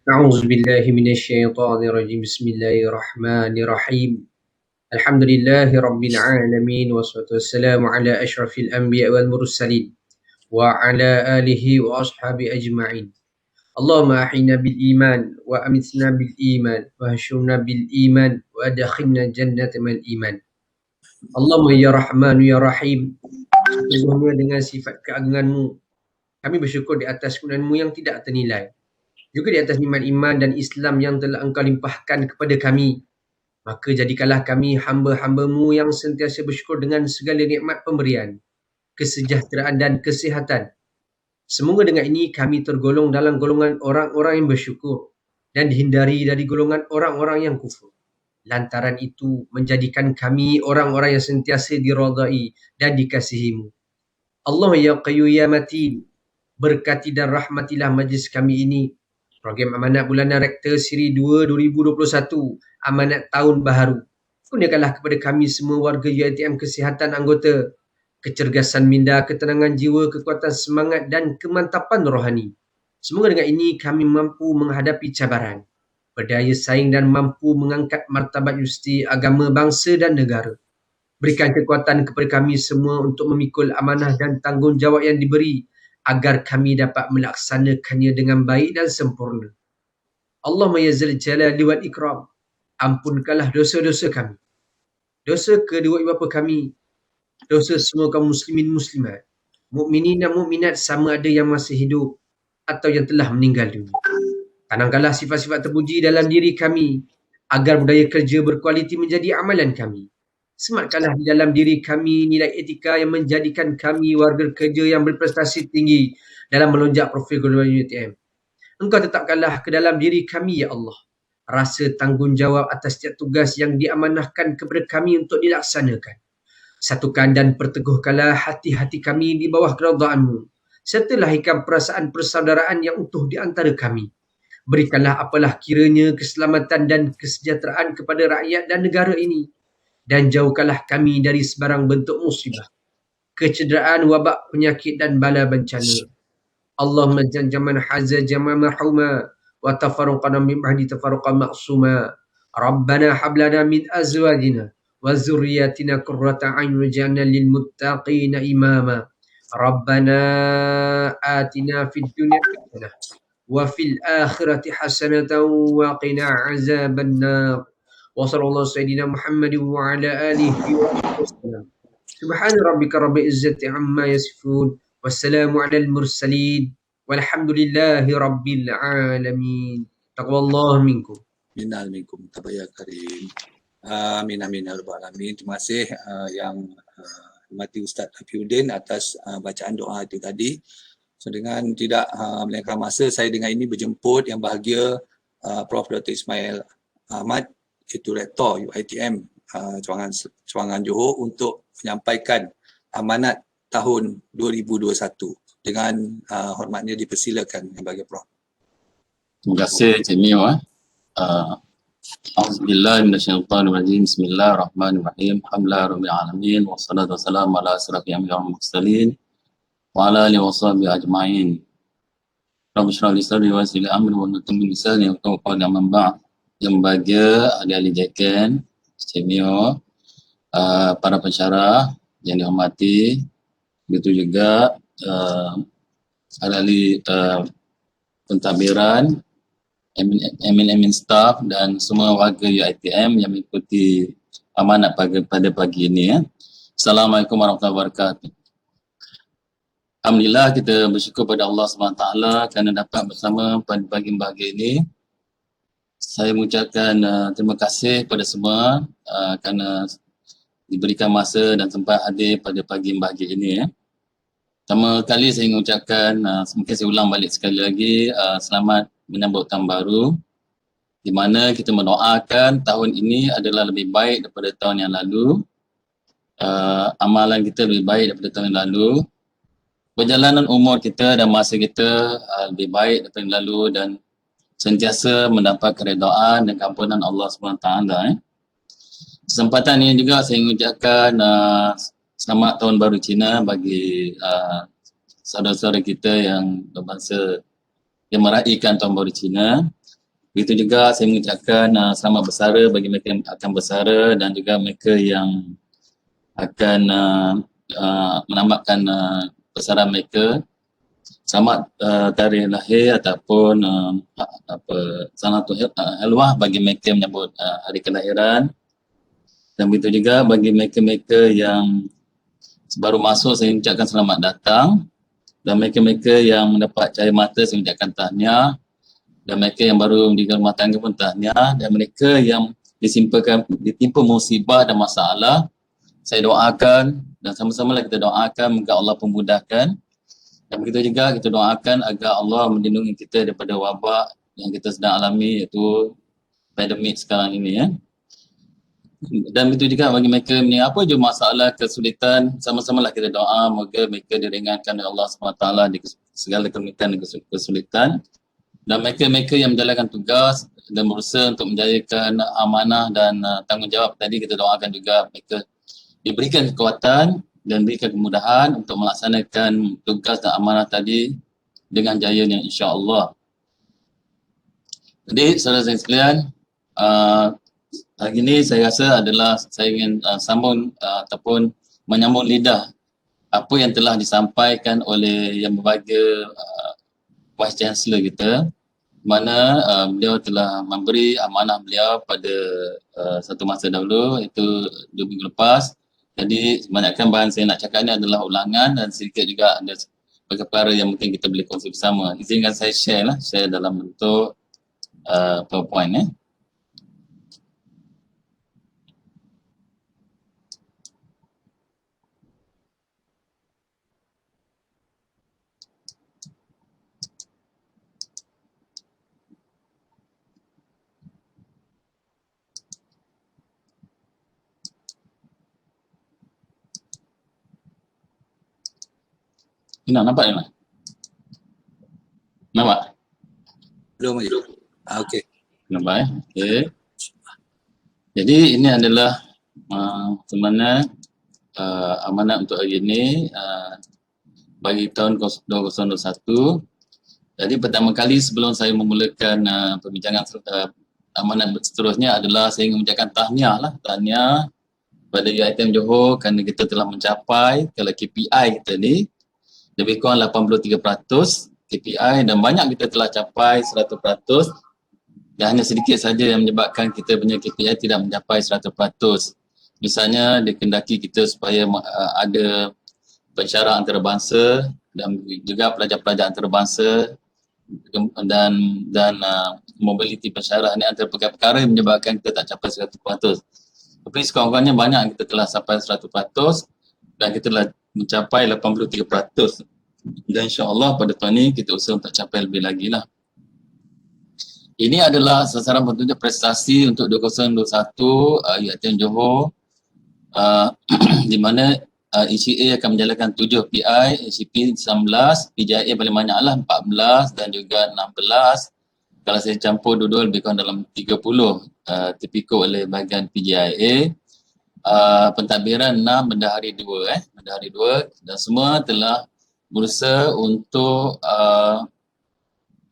أعوذ بالله من الشيطان الرجيم بسم الله الرحمن الرحيم الحمد لله رب العالمين والصلاة والسلام على أشرف الأنبياء والمرسلين وعلى آله وأصحابه أجمعين اللهم أحينا بالإيمان وأمتنا بالإيمان واهشرنا بالإيمان وأدخلنا الجنة مع الإيمان اللهم ya Rahman ya Rahim, sesungguhnya dengan sifat keagungan-Mu kami bersyukur di atas kemuliaan-Mu yang tidak ternilai, juga di atas nikmat iman dan Islam yang telah Engkau limpahkan kepada kami. Maka jadikanlah kami hamba-hamba-Mu yang sentiasa bersyukur dengan segala nikmat pemberian, kesejahteraan dan kesihatan. Semoga dengan ini kami tergolong dalam golongan orang-orang yang bersyukur dan dihindari dari golongan orang-orang yang kufur. Lantaran itu menjadikan kami orang-orang yang sentiasa diridai dan dikasihi-Mu. Allah ya Qayyum ya Matin, berkati dan rahmatilah majlis kami ini. Program Amanat Bulanan Rektor Siri 2 2021, Amanat Tahun Baharu. Kurniakanlah kepada kami semua warga UiTM kesihatan anggota, kecergasan minda, ketenangan jiwa, kekuatan semangat dan kemantapan rohani. Semoga dengan ini kami mampu menghadapi cabaran, berdaya saing dan mampu mengangkat martabat universiti, agama, bangsa dan negara. Berikan kekuatan kepada kami semua untuk memikul amanah dan tanggungjawab yang diberi agar kami dapat melaksanakannya dengan baik dan sempurna. Allahumma ya zal jalali wal ikram, ampunkanlah dosa-dosa kami, dosa kedua ibu bapa kami, dosa semua kaum muslimin muslimat, mukminin dan mukminat sama ada yang masih hidup atau yang telah meninggal dunia. Tanamkanlah sifat-sifat terpuji dalam diri kami agar budaya kerja berkualiti menjadi amalan kami. Sematkanlah di dalam diri kami nilai etika yang menjadikan kami warga kerja yang berprestasi tinggi dalam melonjak profil golongan UiTM. Engkau tetapkanlah ke dalam diri kami, ya Allah, rasa tanggungjawab atas setiap tugas yang diamanahkan kepada kami untuk dilaksanakan. Satukan dan perteguhkanlah hati-hati kami di bawah keridhaan-Mu, serta lahirkan perasaan persaudaraan yang utuh di antara kami. Berikanlah apalah kiranya keselamatan dan kesejahteraan kepada rakyat dan negara ini, dan jauhkanlah kami dari sebarang bentuk musibah, kecederaan, wabak, penyakit dan bala bencana. Allahumma janjaman haza jama marhuma wa tafarruqana min ba'di tafarruqan ma'suma. Rabbana hablana min azwajina wa zurriyatina qurrata a'yun waj'alna lil muttaqina imama. Rabbana atina fid dunya hasanah wa fil akhirati hasanatan wa qina azaban nar. Wa sallallahu sayyidina Muhammadin wa ala alihi wa sallam. Subhana rabbika rabbil izzati amma yasifun. Wassalamu alal mursalin. Walhamdulillahi rabbil alamin. Taqwallahu minkum. Minal minkum tabaya karim. Amin amin ya rabbal alamin. Terima kasih yang hormati Ustaz Afiuddin atas bacaan doa itu tadi. So dengan tidak melengahkan masa, saya dengan ini berjemput yang bahagia Prof. Dr. Ismail Ahmad, iaitu Rektor UiTM Cawangan Johor, untuk menyampaikan amanat tahun 2021. Dengan hormatnya dipersilakan yang bagi Prof. Terima kasih Cik Mio. Auzubillahi minasyaitonirrajim. Bismillahirrahmanirrahim. Alhamdulillahirabbil alamin wassalatu wassalamu ala asyrafil anbiya'i wal mursalin wa ala alihi washabihi ajmain. Rabbi shrah li sadri wa yassir li amri wa hlul 'uqdatam min lisani yafqahu qawli. Amma ba'd. Yang bahagia ahli-ahli JKN, Cik Mio, para pensyarah yang dihormati, begitu juga ahli pentadbiran, admin staff dan semua warga UiTM yang mengikuti amanat pada pagi ini. Assalamualaikum warahmatullahi wabarakatuh. Alhamdulillah, kita bersyukur pada Allah SWT kerana dapat bersama pada pagi bahagia ini. Saya mengucapkan terima kasih kepada semua kerana diberikan masa dan sempat hadir pada pagi bahagia ini. Pertama kali saya ingin ucapkan, mungkin saya ulang balik sekali lagi, selamat menyambut tahun baru, di mana kita mendoakan tahun ini adalah lebih baik daripada tahun yang lalu, amalan kita lebih baik daripada tahun yang lalu, perjalanan umur kita dan masa kita lebih baik daripada yang lalu, dan sentiasa mendapat keredaan dan keampunan Allah SWT. Kesempatan ini juga saya ingin ucapkan selamat tahun baru Cina bagi saudara-saudara kita yang berbangsa yang meraihkan tahun baru Cina. Begitu juga saya mengucapkan selamat bersara bagi mereka yang akan bersara dan juga mereka yang akan menambahkan bersara mereka. Selamat tarikh lahir ataupun sanatul halwah bagi mereka yang menyambut hari kelahiran. Dan begitu juga bagi mereka-mereka yang baru masuk, saya ucapkan selamat datang. Dan mereka-mereka yang mendapat cahaya mata, saya ucapkan tahniah. Dan mereka yang baru di rumah tangga pun tahniah. Dan mereka yang ditimpa musibah dan masalah, saya doakan dan sama-sama kita doakan agar Allah pemudahkan. Dan begitu juga kita doakan agar Allah melindungi kita daripada wabak yang kita sedang alami, iaitu pandemik sekarang ini ya. Dan begitu juga bagi mereka ni apa je masalah, kesulitan, sama-sama lah kita doa moga mereka diringankan oleh Allah SWT di segala kesulitan dan kesulitan. Dan mereka-mereka yang menjalankan tugas dan berusaha untuk menjayakan amanah dan tanggungjawab tadi, kita doakan juga mereka diberikan kekuatan dan berikan kemudahan untuk melaksanakan tugas dan amanah tadi dengan jayanya insya-Allah. Jadi saudara-saudara sekalian, hari ini saya rasa adalah saya ingin sambung ataupun menyambung lidah apa yang telah disampaikan oleh yang berbahagia Vice Chancellor kita, mana beliau telah memberi amanah beliau pada satu masa dahulu, iaitu 2 minggu lepas. Jadi kebanyakan bahan saya nak cakap ni adalah ulangan dan sedikit juga ada perkara yang mungkin kita boleh kongsi bersama. Izinkan saya share dalam bentuk PowerPoint . Nampak ni? Nampak? Belum lagi. Okey. Nampak okey. Jadi ini adalah sebenarnya amanat untuk hari ini bagi tahun 2021. Jadi pertama kali sebelum saya memulakan perbincangan amanat seterusnya adalah saya ingin mengucapkan tahniah pada UiTM Johor kerana kita telah mencapai kalau KPI kita ni lebih kurang 83% KPI dan banyak kita telah capai 100%, dan hanya sedikit saja yang menyebabkan kita punya KPI tidak mencapai 100%. Misalnya dikendaki kita supaya ada pensyarah antarabangsa dan juga pelajar-pelajar antarabangsa dan mobiliti pensyarah ni antara perkara yang menyebabkan kita tak capai 100%. Tapi sekurang-kurangnya banyak kita telah sampai 100% dan kita telah mencapai 83%. Dan insya-Allah pada tahun ini kita usaha untuk capai lebih lagi lah. Ini adalah sasaran petunjuk prestasi untuk 2021 UiTM Johor, di mana ECA akan menjalankan 7 PI, ACP 19, PJIA paling banyak lah 14 dan juga 16. Kalau saya campur dua-dua lebih kurang dalam 30 tipikor oleh bahagian PJIA. Pentadbiran 6, bendahari 2 bendahari 2, dan semua telah berusaha untuk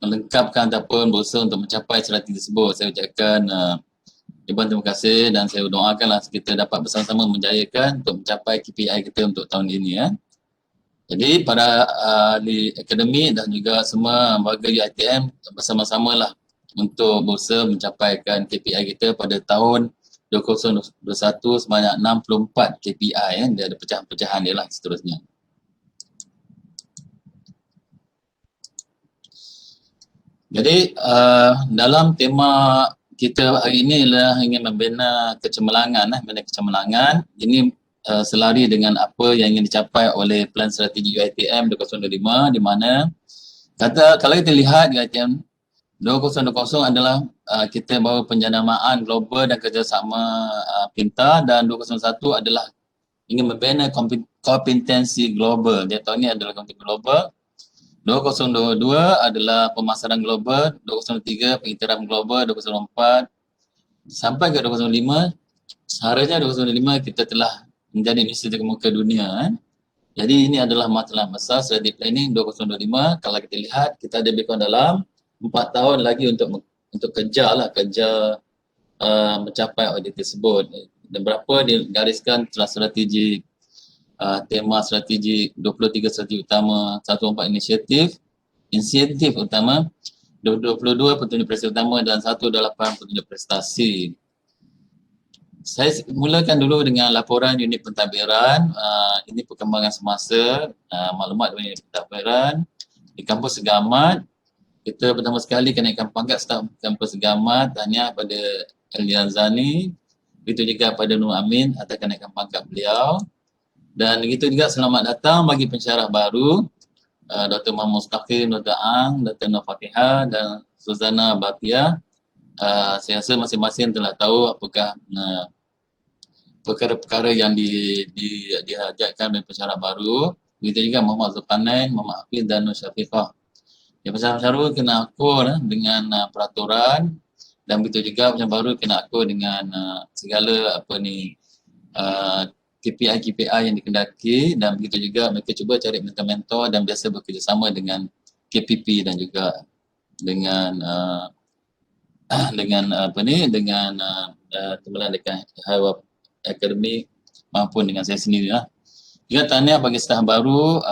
melengkapkan ataupun berusaha untuk mencapai strategi tersebut. Saya ucapkan ribuan terima kasih dan saya doakanlah kita dapat bersama-sama menjayakan untuk mencapai KPI kita untuk tahun ini Jadi para ahli akademik dan juga semua warga UiTM bersama-samalah untuk berusaha mencapaikan KPI kita pada tahun 2021 sebanyak 64 KPI dia ada pecahan-pecahan dia lah seterusnya. Jadi dalam tema kita hari ini adalah ingin membina kecemerlangan Ini selari dengan apa yang ingin dicapai oleh plan strategi UiTM 2025, di mana kalau kita lihat UiTM 2020 adalah kita bawa penjanamaan global dan kerjasama pintar, dan 2021 adalah ingin membina kompetensi global. Dia tahun ini adalah kompetensi global. 2022 adalah pemasaran global, 2023 pengiktiran global, 2024 sampai ke 2025 seharusnya 2025 kita telah menjadi Indonesia di muka dunia Jadi ini adalah masalah besar strategi planning 2025. Kalau kita lihat kita ada lebih kurang dalam 4 tahun lagi untuk untuk kejar mencapai audit tersebut. Dan berapa digariskan telah strategi tema strategi 23 strategi utama, 14 inisiatif utama, 22 petunjuk prestasi utama dan 18 petunjuk prestasi. Saya mulakan dulu dengan laporan unit pentadbiran. Ini perkembangan semasa, maklumat dari unit pentadbiran di kampus Segamat. Kita pertama sekali kenaikan pangkat staf kampus Segamat, tahniah pada Elina Zani. Begitu juga pada Nur Amin atas kenaikan pangkat beliau. Dan begitu juga selamat datang bagi pensyarah baru, Dr. Muhammad Mustaqim, Dr. Ang, Dr. Nur Fatihah dan Suzana Batia. Saya rasa masing-masing telah tahu apakah perkara-perkara yang dihajatkan oleh pensyarah baru. Begitu juga Muhammad Zulkarnain, Muhammad Hafiz dan Nur Syafiqah. Yang pensyarah baru kena akur dengan peraturan, dan begitu juga pensyarah baru kena akur dengan segala KPI yang dikendaki, dan begitu juga mereka cuba cari mentor-mentor dan biasa bekerjasama dengan KPP dan juga dengan timbalan dekat Hawab Akademik maupun dengan saya sendiri lah. Juga tahniah bagi staf baru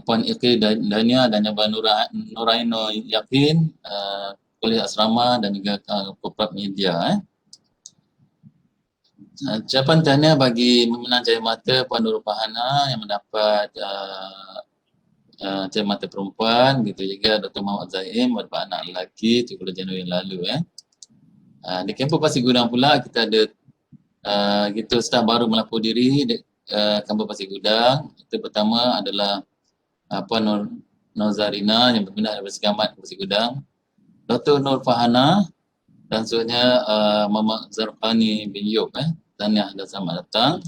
Puan Ilki Dania dan Abang Nuraino Yakin, Kuliah Asrama dan juga Korporat Media. Ucapan tahniah bagi memenang Cahaya Mata Puan Nurul Fahana yang mendapat Cahaya Mata Perempuan. Begitu juga Dr. Muhammad Zaim mendapat anak lelaki 30 Januari yang lalu. Di kampus Pasir Gudang pula kita ada gitu staf baru melapor diri di kampus Pasir Gudang. Itu pertama adalah Puan Nur Zarina yang berpindah dari Segamat ke Pasir Gudang, Dr. Nur Fahana dan seterusnya Muhammad Zarfani bin Yub. Tahniah dan selamat datang.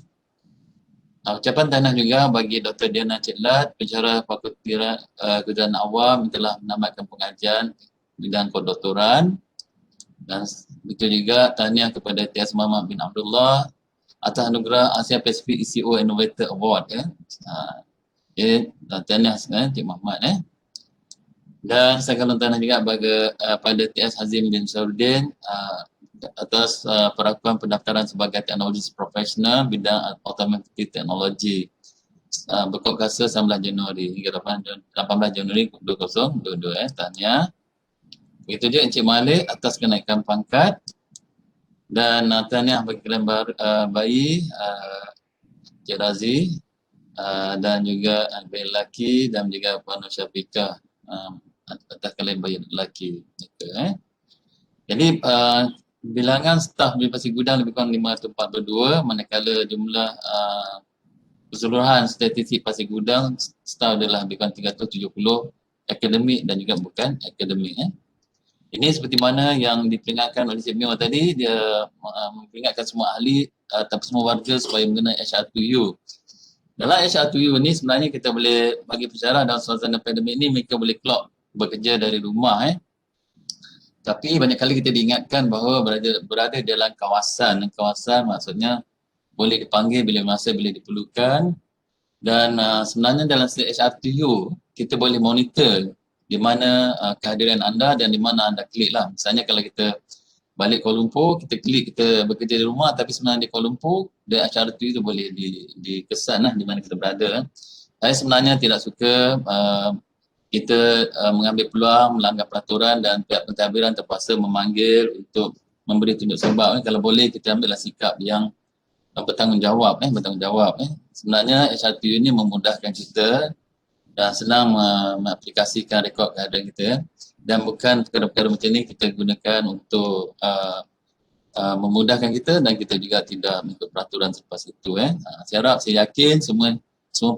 Ucapan tahniah juga bagi Dr. Diana Cetlat, pensyarah Fakulti Kejuruteraan Awam yang telah menamatkan pengajian bidang kedoktoran. Dan begitu juga tahniah kepada T.S. Muhammad bin Abdullah atas anugerah Asia Pacific ECO Innovator Award. Tahniah Cik Muhammad. Dan saya akan tahniah juga pada T.S. Hazim bin Saudin atas perakuan pendaftaran sebagai teknologi profesional bidang automatic technology berkod kuasa 19 Januari hingga 18 Januari 2022. Tahniah. Begitu juga Encik Malik atas kenaikan pangkat, dan tahniah bagi kalian bayi Encik Razi dan juga bayi lelaki dan juga Puan Syafiqah atas kalian bayi lelaki. Jadi bilangan staf di Pasir Gudang lebih kurang 542, manakala jumlah keseluruhan statistik Pasir Gudang staf adalah lebih kurang 370 akademik dan juga bukan akademik. Ini seperti mana yang diperingatkan oleh Cik Mio tadi, dia memperingatkan semua ahli atau semua warga supaya mengenai HR2U. Dalam HR2U ni sebenarnya kita boleh bagi pensyarah dalam suasana pandemik ni mereka boleh clock bekerja dari rumah. Tapi banyak kali kita diingatkan bahawa berada dalam kawasan maksudnya boleh dipanggil bila masa bila diperlukan. Dan sebenarnya dalam HR2U kita boleh monitor di mana kehadiran anda dan di mana anda klik lah. Misalnya kalau kita balik Kuala Lumpur, kita klik kita bekerja di rumah, tapi sebenarnya di Kuala Lumpur dan HR2U itu boleh dikesan lah di mana kita berada. Saya sebenarnya tidak suka kita mengambil peluang melanggar peraturan dan pihak pentadbiran terpaksa memanggil untuk memberi tunjuk sebab. Kalau boleh kita ambillah sikap yang bertanggungjawab. Sebenarnya HR2U ini memudahkan kita dan senang mengaplikasikan rekod kehadiran kita, dan bukan perkara-perkara macam ni kita gunakan untuk memudahkan kita dan kita juga tidak mengikut peraturan selepas itu. Saya harap, saya yakin semua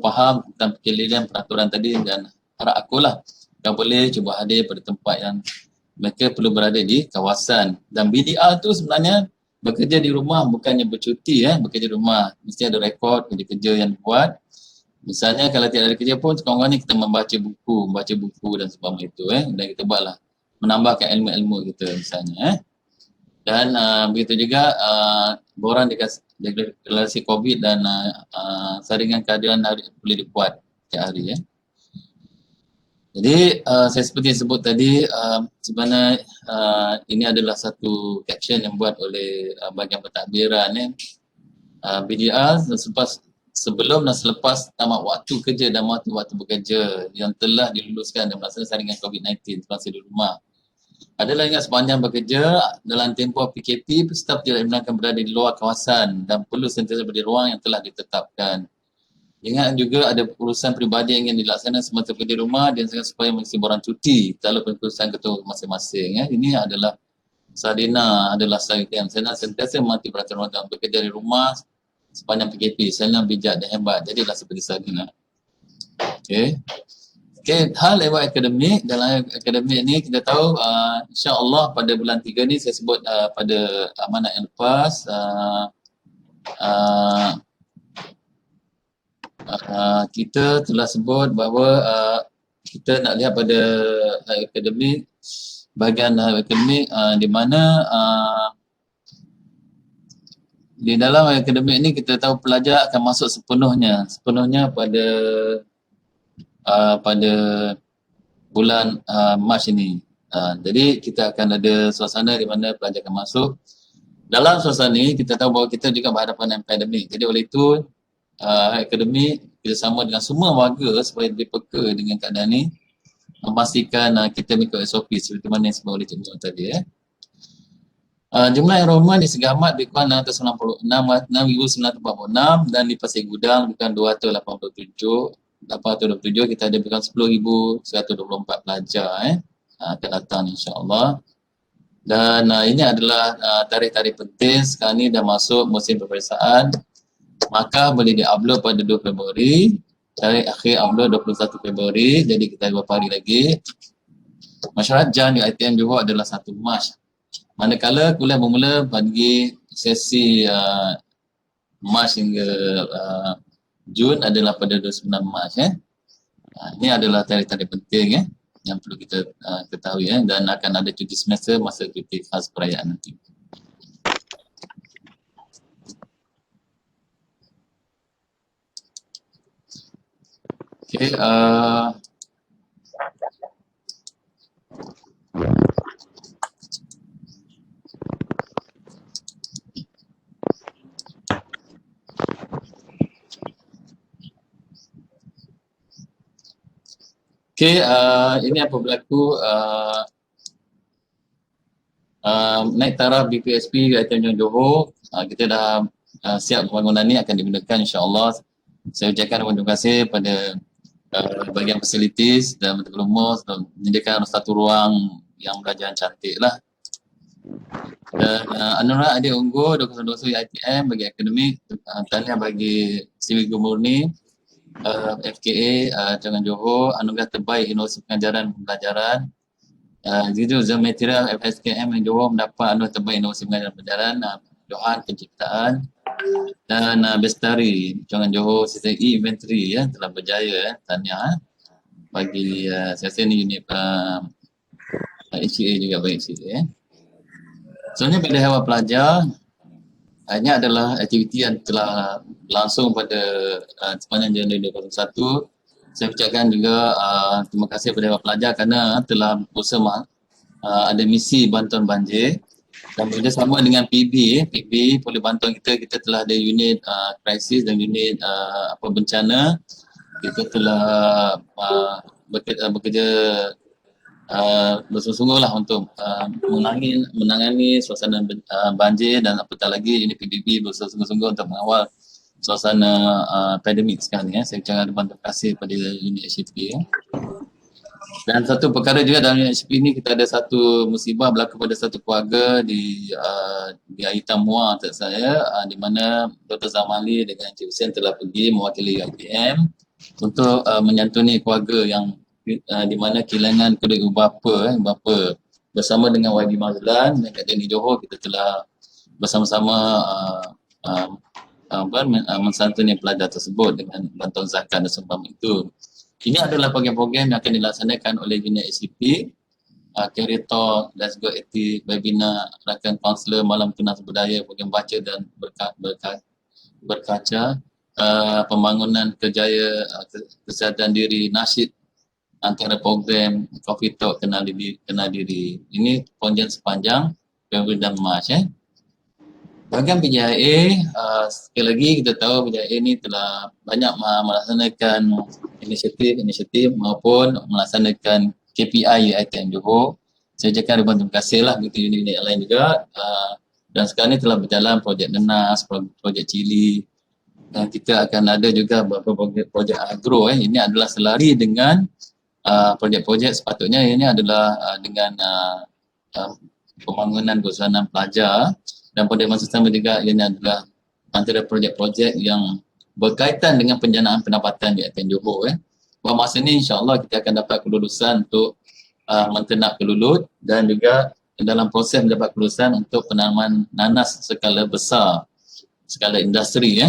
faham tentang kekeliruan peraturan tadi, dan harap akulah yang boleh cuba hadir pada tempat yang mereka perlu berada di kawasan. Dan BDR tu sebenarnya bekerja di rumah, bukannya bercuti. Bekerja di rumah mesti ada rekod kerja-kerja yang dibuat. Misalnya kalau tidak ada kerja pun sekurang-kurangnya kita membaca buku dan sebagainya itu. Dan kita buatlah menambahkan ilmu-ilmu kita misalnya. Dan begitu juga borang deklarasi COVID dan saringan kehadiran boleh dibuat setiap hari. Jadi saya seperti sebut tadi, sebenarnya ini adalah satu caption yang buat oleh bahagian pentadbiran BDR sebelum dan selepas tamat waktu kerja dan waktu bekerja yang telah diluluskan dan melaksanakan saringan COVID-19 semasa di rumah. Adalah ingat sepanjang bekerja dalam tempoh PKP, peserta tidak dibenarkan berada di luar kawasan dan perlu sentiasa berada di ruang yang telah ditetapkan. Ingat juga ada urusan peribadi yang ingin dilaksanakan semasa bekerja di rumah dan supaya mengisi borang cuti dalam keputusan ketua masing-masing. Ini adalah Sadina adalah saya yang sentiasa mematuhi peraturan dalam bekerja di rumah sepanjang PKP. Saya bijak dan hebat. Jadilah seperti Sadina. Okey. Okey, hal lewat akademik. Dalam akademik ni kita tahu insya-Allah pada bulan 3 ni saya sebut pada amanat yang lepas kita telah sebut bahawa kita nak lihat pada akademik, bahagian akademik di mana di dalam akademik ni kita tahu pelajar akan masuk sepenuhnya pada bulan Mac ini. Jadi kita akan ada suasana di mana pelajar akan masuk. Dalam suasana ini kita tahu bahawa kita juga berhadapan dengan pandemik. Jadi oleh itu akademik bersama dengan semua warga supaya lebih peka dengan keadaan ini, memastikan kita mengikut SOP seperti mana yang sebut oleh Cikgu tadi. Jumlah enrolment di Seri Ahmad lebih kurang 6,946 dan di Pasir Gudang lebih kurang 827 kita ada lebih kurang 10,124 pelajar akan datang insya-Allah. Dan ini adalah tarikh-tarikh penting. Sekarang ni dah masuk musim peperiksaan. Maka boleh di-upload pada 2 Februari. Tarikh akhir upload 21 Februari. Jadi kita ada beberapa hari lagi. Mesyuarat JAN di ITM Johor adalah 1 Mac. Manakala kuliah bermula bagi sesi Mac hingga Jun adalah pada 29 Mac. Ini adalah tarikh-tarikh penting yang perlu kita ketahui dan akan ada cuti semester masa cuti khas perayaan nanti. Okay, ini apa berlaku naik taraf BPSP ITM Johor. Kita dah siap pembangunan ni akan digunakan insya-Allah. Saya ucapkan terima kasih pada bahagian facilities dan Menteri Lumus untuk menyediakan satu ruang yang belajar yang cantik lah. Dan Anura Adik Unggul 2020 ITM bagi akademik, tahniah bagi Siwi Murni, FKA Jangan Johor, anugerah terbaik inovasi pengajaran dan pembelajaran. Gitu The Material FSKM yang Johor mendapat anugerah terbaik inovasi pengajaran dan pembelajaran. Johan Penciptaan dan Bestari Jangan Johor Sistem E-Inventory telah berjaya. Tahniah bagi saya rasa ni unit HCA juga baik HCA. Sebenarnya pada hewan pelajar ini adalah aktiviti yang telah berlangsung pada sepanjang Januari 2021. Saya ucapkan juga terima kasih kepada hewan pelajar kerana telah berusaha ada misi bantuan banjir dan bekerjasama dengan PB boleh bantuan kita telah ada unit krisis dan unit bencana. Kita telah bekerja bersungguh-sungguh lah untuk menangani suasana banjir dan apatah lagi unit PBB bersungguh-sungguh untuk mengawal suasana pandemik sekarang ni. Saya ucapkan terima kasih kepada unit HCP. Dan satu perkara juga dalam unit HCP ni kita ada satu musibah berlaku pada satu keluarga di Aitan Muar saya di mana Dr. Zamali dengan Encik Hussein telah pergi mewakili ITM untuk menyantuni keluarga yang di mana kehilangan kedua ibu bapa bersama dengan YB Mazlan dan Akademi Johor. Kita telah bersama-sama mensantuni pelajar tersebut dengan bantuan zakat dan sembang itu. Ini adalah program-program yang akan dilaksanakan oleh unit ACP, Career Talk, Let's Go Active, webinar, rakan kaunselor, malam tunas budaya, program baca dan berkaca, pembangunan kerjaya kesihatan diri, nasyid antara program Coffee Talk kenal diri. Ini projek sepanjang Februari dan Mac. Bahagian PJIA, sekali lagi kita tahu PJIA ini telah banyak melaksanakan inisiatif maupun melaksanakan KPI ITM Johor. Saya ucapkan ribuan terima kasih lah begitu unit-unit lain juga. Dan sekarang ini telah berjalan projek Nenas, projek Cili, dan kita akan ada juga beberapa projek agro. Ini adalah selari dengan projek-projek sepatutnya ini adalah dengan pembangunan kesusahan pelajar, dan pada masa sama juga ini adalah antara projek-projek yang berkaitan dengan penjanaan pendapatan di ITM Johor. Pada masa ini insya-Allah kita akan dapat kelulusan untuk menternak kelulut, dan juga dalam proses mendapat kelulusan untuk penanaman nanas skala besar, skala industri.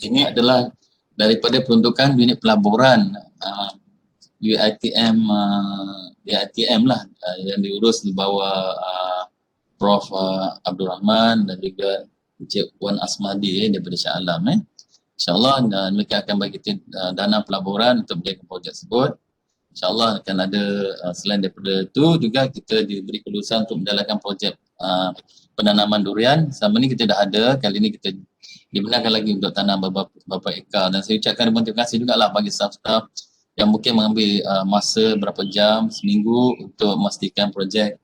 Ini adalah daripada peruntukan unit pelaburan UiTM lah yang diurus di bawah Prof. Abdul Rahman dan juga Encik Wan Asmadi daripada Shah Alam. InsyaAllah mereka akan bagi dana pelaburan untuk menjaga projek tersebut. InsyaAllah akan ada selain daripada itu juga kita diberi kelulusan untuk menjalankan projek penanaman durian. Selama ni kita dah ada, kali ini kita dibenarkan lagi untuk tanam beberapa ekar. Dan saya ucapkan terima kasih juga lah bagi staff-staff yang mungkin mengambil masa berapa jam, seminggu untuk memastikan projek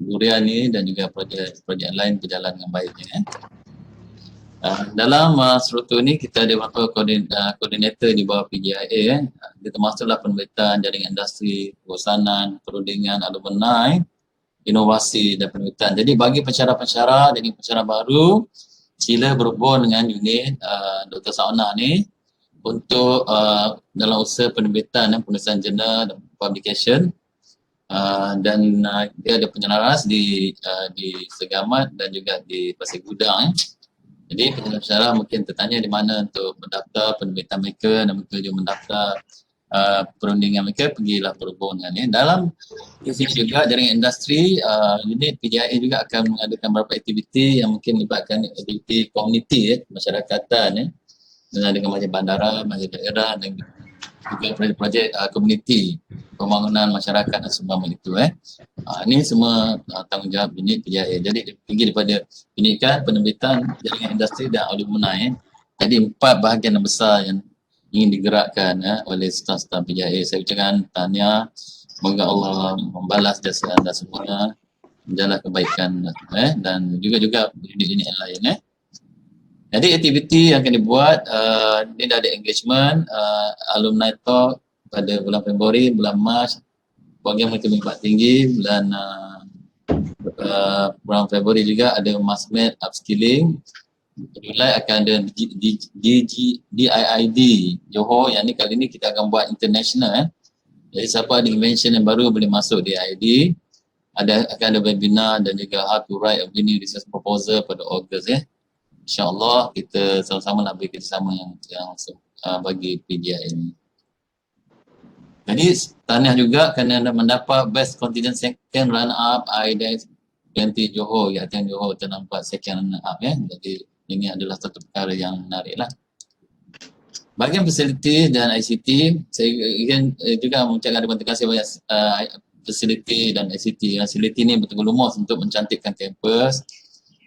durian ni dan juga projek lain berjalan dengan baiknya. Dalam struktur ni kita ada beberapa koordinator di bawah PJIA. Dia termasuklah penerbitan jaringan industri, perusahaan, perundingan, alumni, inovasi dan penerbitan. Jadi bagi pensyarah-pensyarah dan pensyarah baru, sila berhubung dengan unit Dr. Saunah ni untuk dalam usaha penerbitan dan penulisan jurnal dan publication. Dan dia ada penyelaras di Segamat dan juga di Pasir Gudang. Jadi pensyarah mungkin tertanya di mana untuk mendaftar penerbitan mereka dan mereka juga mendaftar perundingan mereka, pergilah berhubung dengan ni. Dalam sini juga jaringan industri, unit PJIA juga akan mengadakan beberapa aktiviti yang mungkin melibatkan aktiviti komuniti masyarakatan dengan macam bandara, masjid daerah dan juga projek-projek komuniti, pembangunan masyarakat dan sebagainya itu. Ini semua tanggungjawab unit PJIA. Jadi tinggi daripada pendidikan, penerbitan, jaringan industri dan alumni. Jadi 4 bahagian yang besar yang ingin digerakkan oleh staf-staf PJIA. Saya ucapkan tahniah, semoga Allah membalas jasa anda semua, menjalankan kebaikan dan juga unit-unit yang lain. Jadi aktiviti yang akan dibuat, dia dah ada engagement, alumni talk pada bulan Februari, bulan Mac, program mereka mengibat tinggi, bulan Februari juga ada massmed upskilling. Julai akan ada DIID Johor, yang ni kali ni kita akan buat international. Jadi siapa ada invention yang baru boleh masuk DIID. Akan ada webinar dan juga how to write a winning research proposal pada Ogos. InsyaAllah kita sama-sama nak beri kerjasama yang bagi PJIA ini. Jadi tahniah juga kerana mendapat Best Contingent Second Runner-up IDEX 20 Johor, ITM Johor ternampak second runner-up. Jadi ini adalah satu perkara yang menarik lah. Bahagian fasiliti dan ICT, saya ingin juga mengucapkan terima kasih banyak fasiliti dan ICT. Fasiliti ni betul-betul lumus untuk mencantikkan kampus.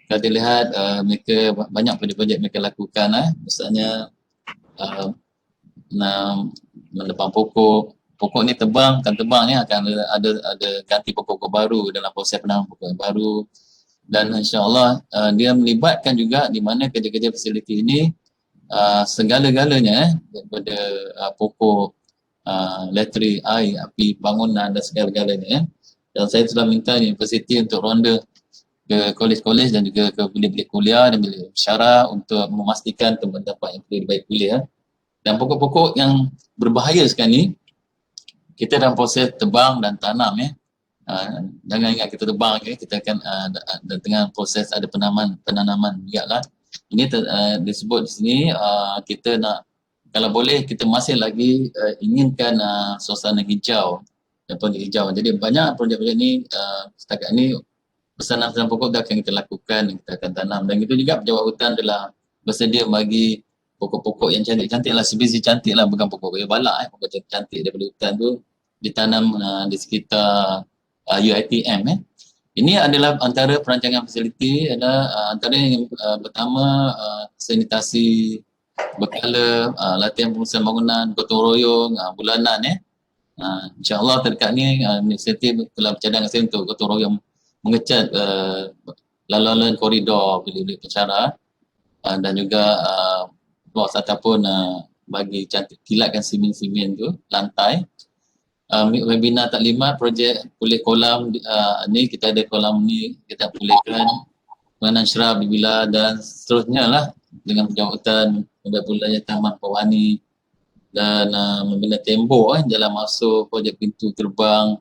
Kalau dilihat mereka banyak projek-projek mereka lakukan, misalnya menebang pokok ni tebang ni akan ada ganti pokok baru dalam proses penanaman pokok baru. Dan insya-Allah dia melibatkan juga di mana kerja-kerja fasiliti ini segala-galanya daripada pokok, elektrik, air, api, bangunan dan segala-galanya. Dan saya telah minta universiti untuk ronda ke kolej-kolej dan juga ke bilik-bilik kuliah dan bilik syarah untuk memastikan tempat-tempat yang perlu dibaik kuliah. Dan pokok-pokok yang berbahaya sekarang ni, kita dalam proses tebang dan tanam. Jangan ingat kita tebang, kita akan dengan proses ada penanaman juga lah. Ini disebut di sini, kita nak, kalau boleh kita masih lagi inginkan suasana hijau, projek hijau. Jadi banyak projek-projek ni setakat ni pesanan pokok dah akan kita lakukan, kita akan tanam. Dan itu juga pejabat hutan telah bersedia bagi pokok-pokok yang cantik-cantik lah, sebiji cantik lah, bukan pokok kayu balak pokok cantik daripada hutan tu ditanam di sekitar UiTM Ini adalah antara perancangan fasiliti, adalah antara yang pertama sanitasi berkala, latihan pengurusan bangunan, gotong royong bulanan InsyaAllah terdekat ni inisiatif telah bercadang saya untuk gotong royong mengecat laluan koridor bilik-bilik pencara dan juga blok ataupun bagi cantik kilatkan simen-simen tu lantai. Webinar taklimat projek pulih kolam ni kita ada kolam ni kita pulihkan pengenalan syarab bila dan seterusnya lah dengan penjawatan pembangunan taman Pawani dan membina tembok jalan masuk projek pintu gerbang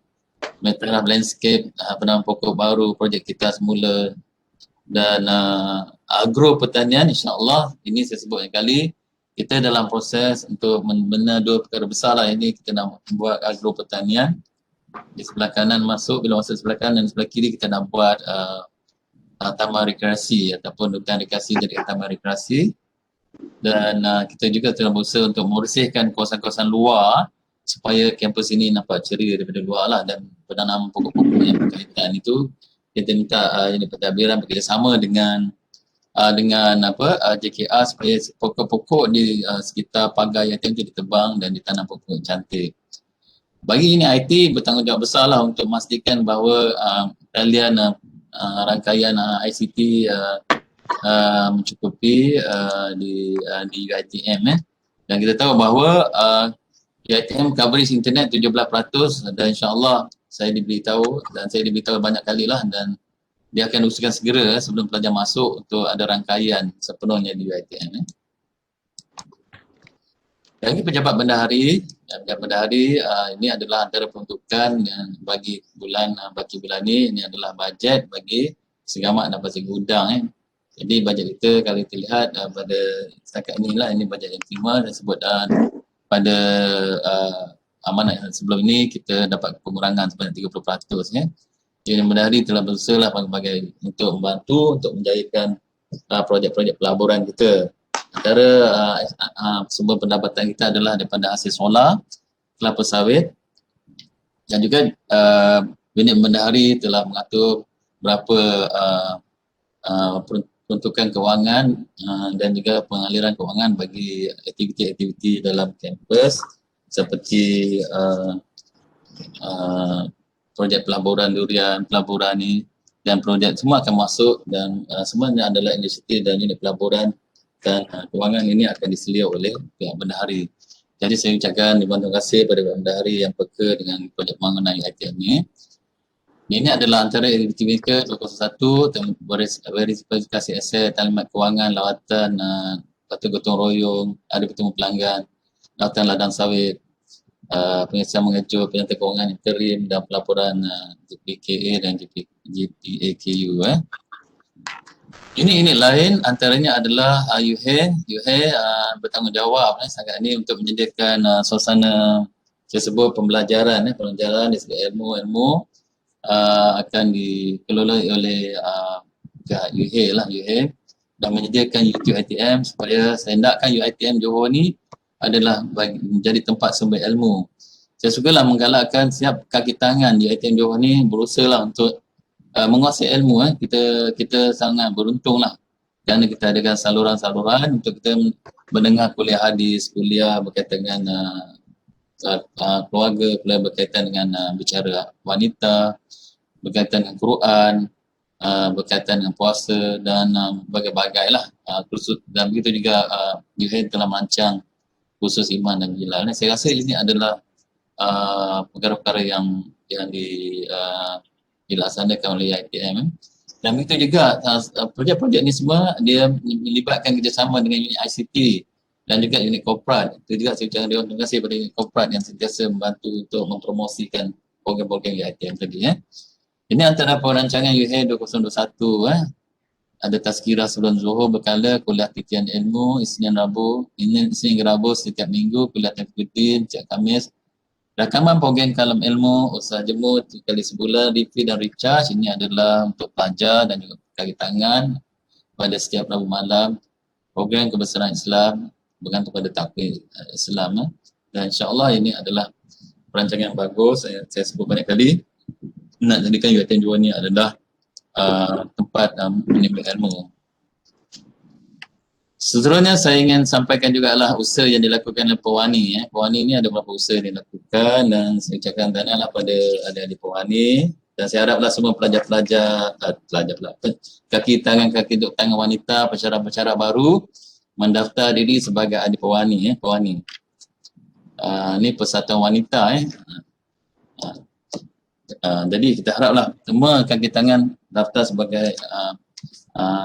maintenance landscape penanaman pokok baru projek kita semula dan agro pertanian insyaAllah ini saya sebut yang kali kita dalam proses untuk membina dua perkara besar lah. Ini kita nak buat agro pertanian di sebelah kanan masuk, bila masuk sebelah kanan dan sebelah kiri kita nak buat taman rekreasi ataupun hutan rekreasi jadi taman rekreasi dan kita juga telah berusaha untuk membersihkan kawasan-kawasan luar supaya kampus ini nampak ceria daripada luar lah dan penanaman pokok-pokok yang berkaitan itu kita minta ini pentadbiran bekerjasama dengan JKR supaya pokok-pokok di sekitar pagar yatim itu ditebang dan ditanam pokok cantik. Bagi ini IT bertanggungjawab besar lah untuk memastikan bahawa talian rangkaian ICT mencukupi di UiTM dan kita tahu bahawa UiTM coverage internet 17% dan insyaAllah saya diberitahu banyak kali lah dan dia akan usahakan segera sebelum pelajar masuk untuk ada rangkaian sepenuhnya di UiTM. Bagi pejabat bendahari, ini adalah antara peruntukan bagi bulan ini adalah bajet bagi segamat dan bagi gudang. Jadi bajet kita kalau kita lihat pada setakat inilah ini bajet yang terima dan sebut pada amanah yang sebelum ini kita dapat pengurangan sebanyak 30%. Jadi bendahari telah berusaha lah berbagai untuk membantu untuk menjayakan projek-projek pelaburan kita. Antara sumber pendapatan kita adalah daripada hasil solar, kelapa sawit dan juga unit bendahari telah mengatur berapa peruntukan kewangan dan juga pengaliran kewangan bagi aktiviti-aktiviti dalam kampus seperti projek pelaburan durian, pelaburan ni dan projek semua akan masuk dan semuanya adalah inisiatif dan unit pelaburan dan kewangan ini akan diselia oleh pihak bendahari. Jadi saya ucapkan terima kasih kepada pihak bendahari yang peka dengan projek pembangunan UiTM ni. Ini adalah antara aktiviti ke 201 verifikasi aset, taklimat kewangan, lawatan, gotong royong, ada bertemu pelanggan, lawatan ladang sawit, pengesahan mengejuk, penyertaan kewangan interim dan pelaporan GPKA dan GPAKU. Ini lain antaranya adalah UHE bertanggungjawab sangat ini untuk menyediakan suasana saya sebut pembelajaran di segi ilmu akan dikelola oleh pihak UHE dan menyediakan UiTM supaya saya hendakkan UiTM Johor ni adalah menjadi tempat sumber ilmu. Saya sukalah menggalakkan setiap kaki tangan UiTM Johor ni berusahalah untuk menguasai ilmu. Kita sangat beruntung lah kerana kita adakan saluran-saluran untuk kita mendengar kuliah hadis, kuliah berkaitan dengan keluarga, kuliah berkaitan dengan bicara wanita, berkaitan dengan Quran, berkaitan dengan puasa dan berbagai-bagai lah. Dan begitu juga UiTM telah merancang khusus iman dan bilal. Saya rasa ini adalah perkara-perkara yang dilaksanakan oleh UiTM. Dan begitu juga projek-projek ni semua dia melibatkan kerjasama dengan unit ICT dan juga unit korporat. Itu juga saya ucapkan terima kasih kepada unit korporat yang sentiasa membantu untuk mempromosikan program-program UiTM tadi. Ini antara perancangan UiTM 2021. Ada tazkirah sebelum Zuhur berkala, kuliah titian ilmu, Isnin Rabu setiap minggu, kuliah Tafikuddin setiap Khamis. Rakaman program kalam ilmu, usaha jemur 3 kali sebulan, refill dan recharge. Ini adalah untuk pelajar dan juga kaki tangan pada setiap Rabu malam. Program kebesaran Islam bergantung pada takwil Islam. Dan insyaAllah ini adalah perancangan yang bagus. Saya sebut banyak kali, nak jadikan UiTM Johor ni adalah tempat menimba ilmu. Seterusnya saya ingin sampaikan jugalah usaha yang dilakukan oleh Perwani. Perwani ini ada beberapa usaha yang dilakukan dan saya ucapkan tahniah pada adik-adik Perwani, dan saya haraplah semua pelajar-pelajar kaki tangan wanita, pensyarah-pensyarah baru mendaftar diri sebagai adik Perwani. Perwani. Ini Persatuan Wanita. Jadi kita haraplah semua kaki tangan daftar sebagai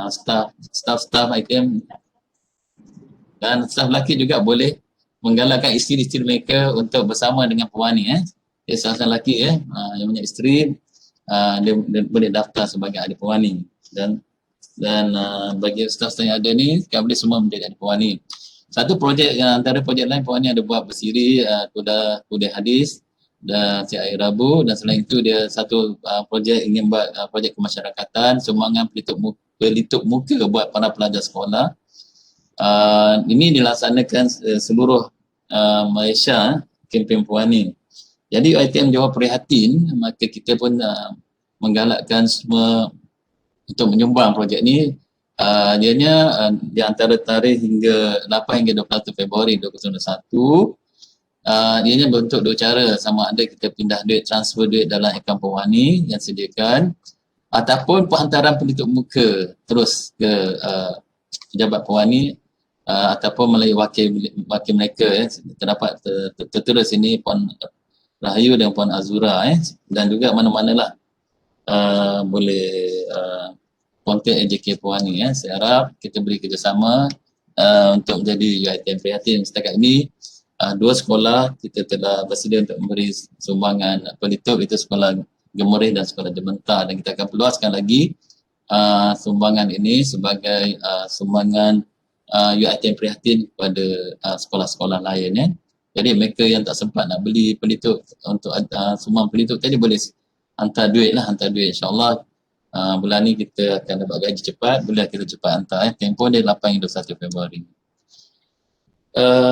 staff ITM, dan staff lelaki juga boleh menggalakkan isteri-isteri mereka untuk bersama dengan Perwani. Staff lelaki yang punya isteri dia boleh daftar sebagai adik Perwani, dan bagi staff yang ada ni boleh semua menjadi adik Perwani. Satu projek, antara projek lain Perwani ada buat bersiri kuda hadis dan setiap hari Rabu, dan selain itu dia satu projek ingin buat projek kemasyarakatan sumbangan pelitup muka buat para pelajar sekolah. Ini dilaksanakan seluruh Malaysia, kempen Perwani. Jadi UiTM Johor prihatin, maka kita pun menggalakkan semua untuk menyumbang projek ni. Dianya di antara tarikh hingga 8 hingga 21 Februari 2021, dianya bentuk dua cara, sama ada kita pindah duit, transfer duit dalam akaun Perwani yang sediakan, ataupun penghantaran pelitup muka terus ke pejabat Perwani, ataupun melalui wakil mereka. Terdapat tertera sini Puan Rahayu dan Puan Azura, dan juga mana-manalah boleh kontak AJK Perwani. Saya harap kita beri kerjasama untuk menjadi UiTM prihatin. Setakat ini 2 sekolah kita telah bersedia untuk memberi sumbangan pelitup, itu sekolah Gemerih dan sekolah Jementar, dan kita akan peluaskan lagi sumbangan ini sebagai sumbangan UiTM prihatin kepada sekolah-sekolah lain. Jadi mereka yang tak sempat nak beli pelitup untuk sumbang pelitup tadi boleh hantar duit insyaAllah. Bulan ni kita akan dapat gaji cepat, boleh kita cepat hantar. Tempoh dia 8 hingga 21 Februari.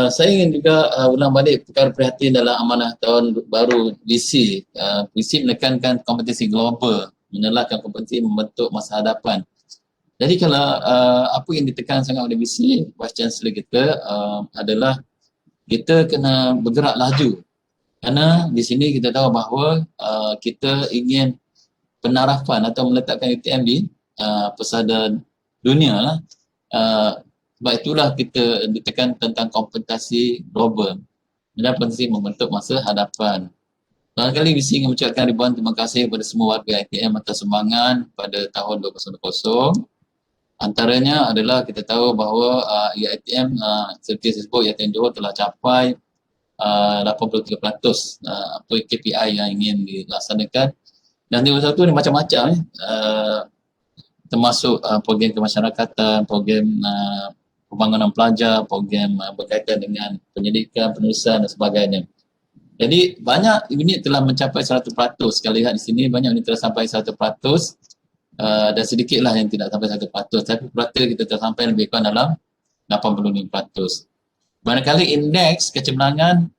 Saya ingin juga ulang balik perkara prihatin dalam amanah tahun baru DC. DC menekankan kompetisi global, menelahkan kompetisi membentuk masa hadapan. Jadi kalau apa yang ditekan sangat oleh BC, Vice Chancellor kita adalah kita kena bergerak laju. Kerana di sini kita tahu bahawa kita ingin penarafan atau meletakkan UiTM di pesada dunia lah. Sebab itulah kita ditekan tentang kompetisi global dan potensi membentuk masa hadapan. Barangkali BC ingin mengucapkan ribuan terima kasih kepada semua warga ITM atas sumbangan pada tahun 2020. Antaranya adalah kita tahu bahawa ITM, seperti saya sebut, ITM Johor telah capai 83% apa KPI yang ingin dilaksanakan. Dan di satu ni macam-macam termasuk program kemasyarakatan, program pembangunan pelajar, program berkaitan dengan pendidikan, penulisan dan sebagainya. Jadi banyak unit telah mencapai 100%. Kalau lihat di sini banyak unit telah sampai 100%, dan sedikitlah yang tidak sampai 100%. Tapi purata kita telah sampai lebih kurang dalam 85%. Barangkali indeks kecemerlangan,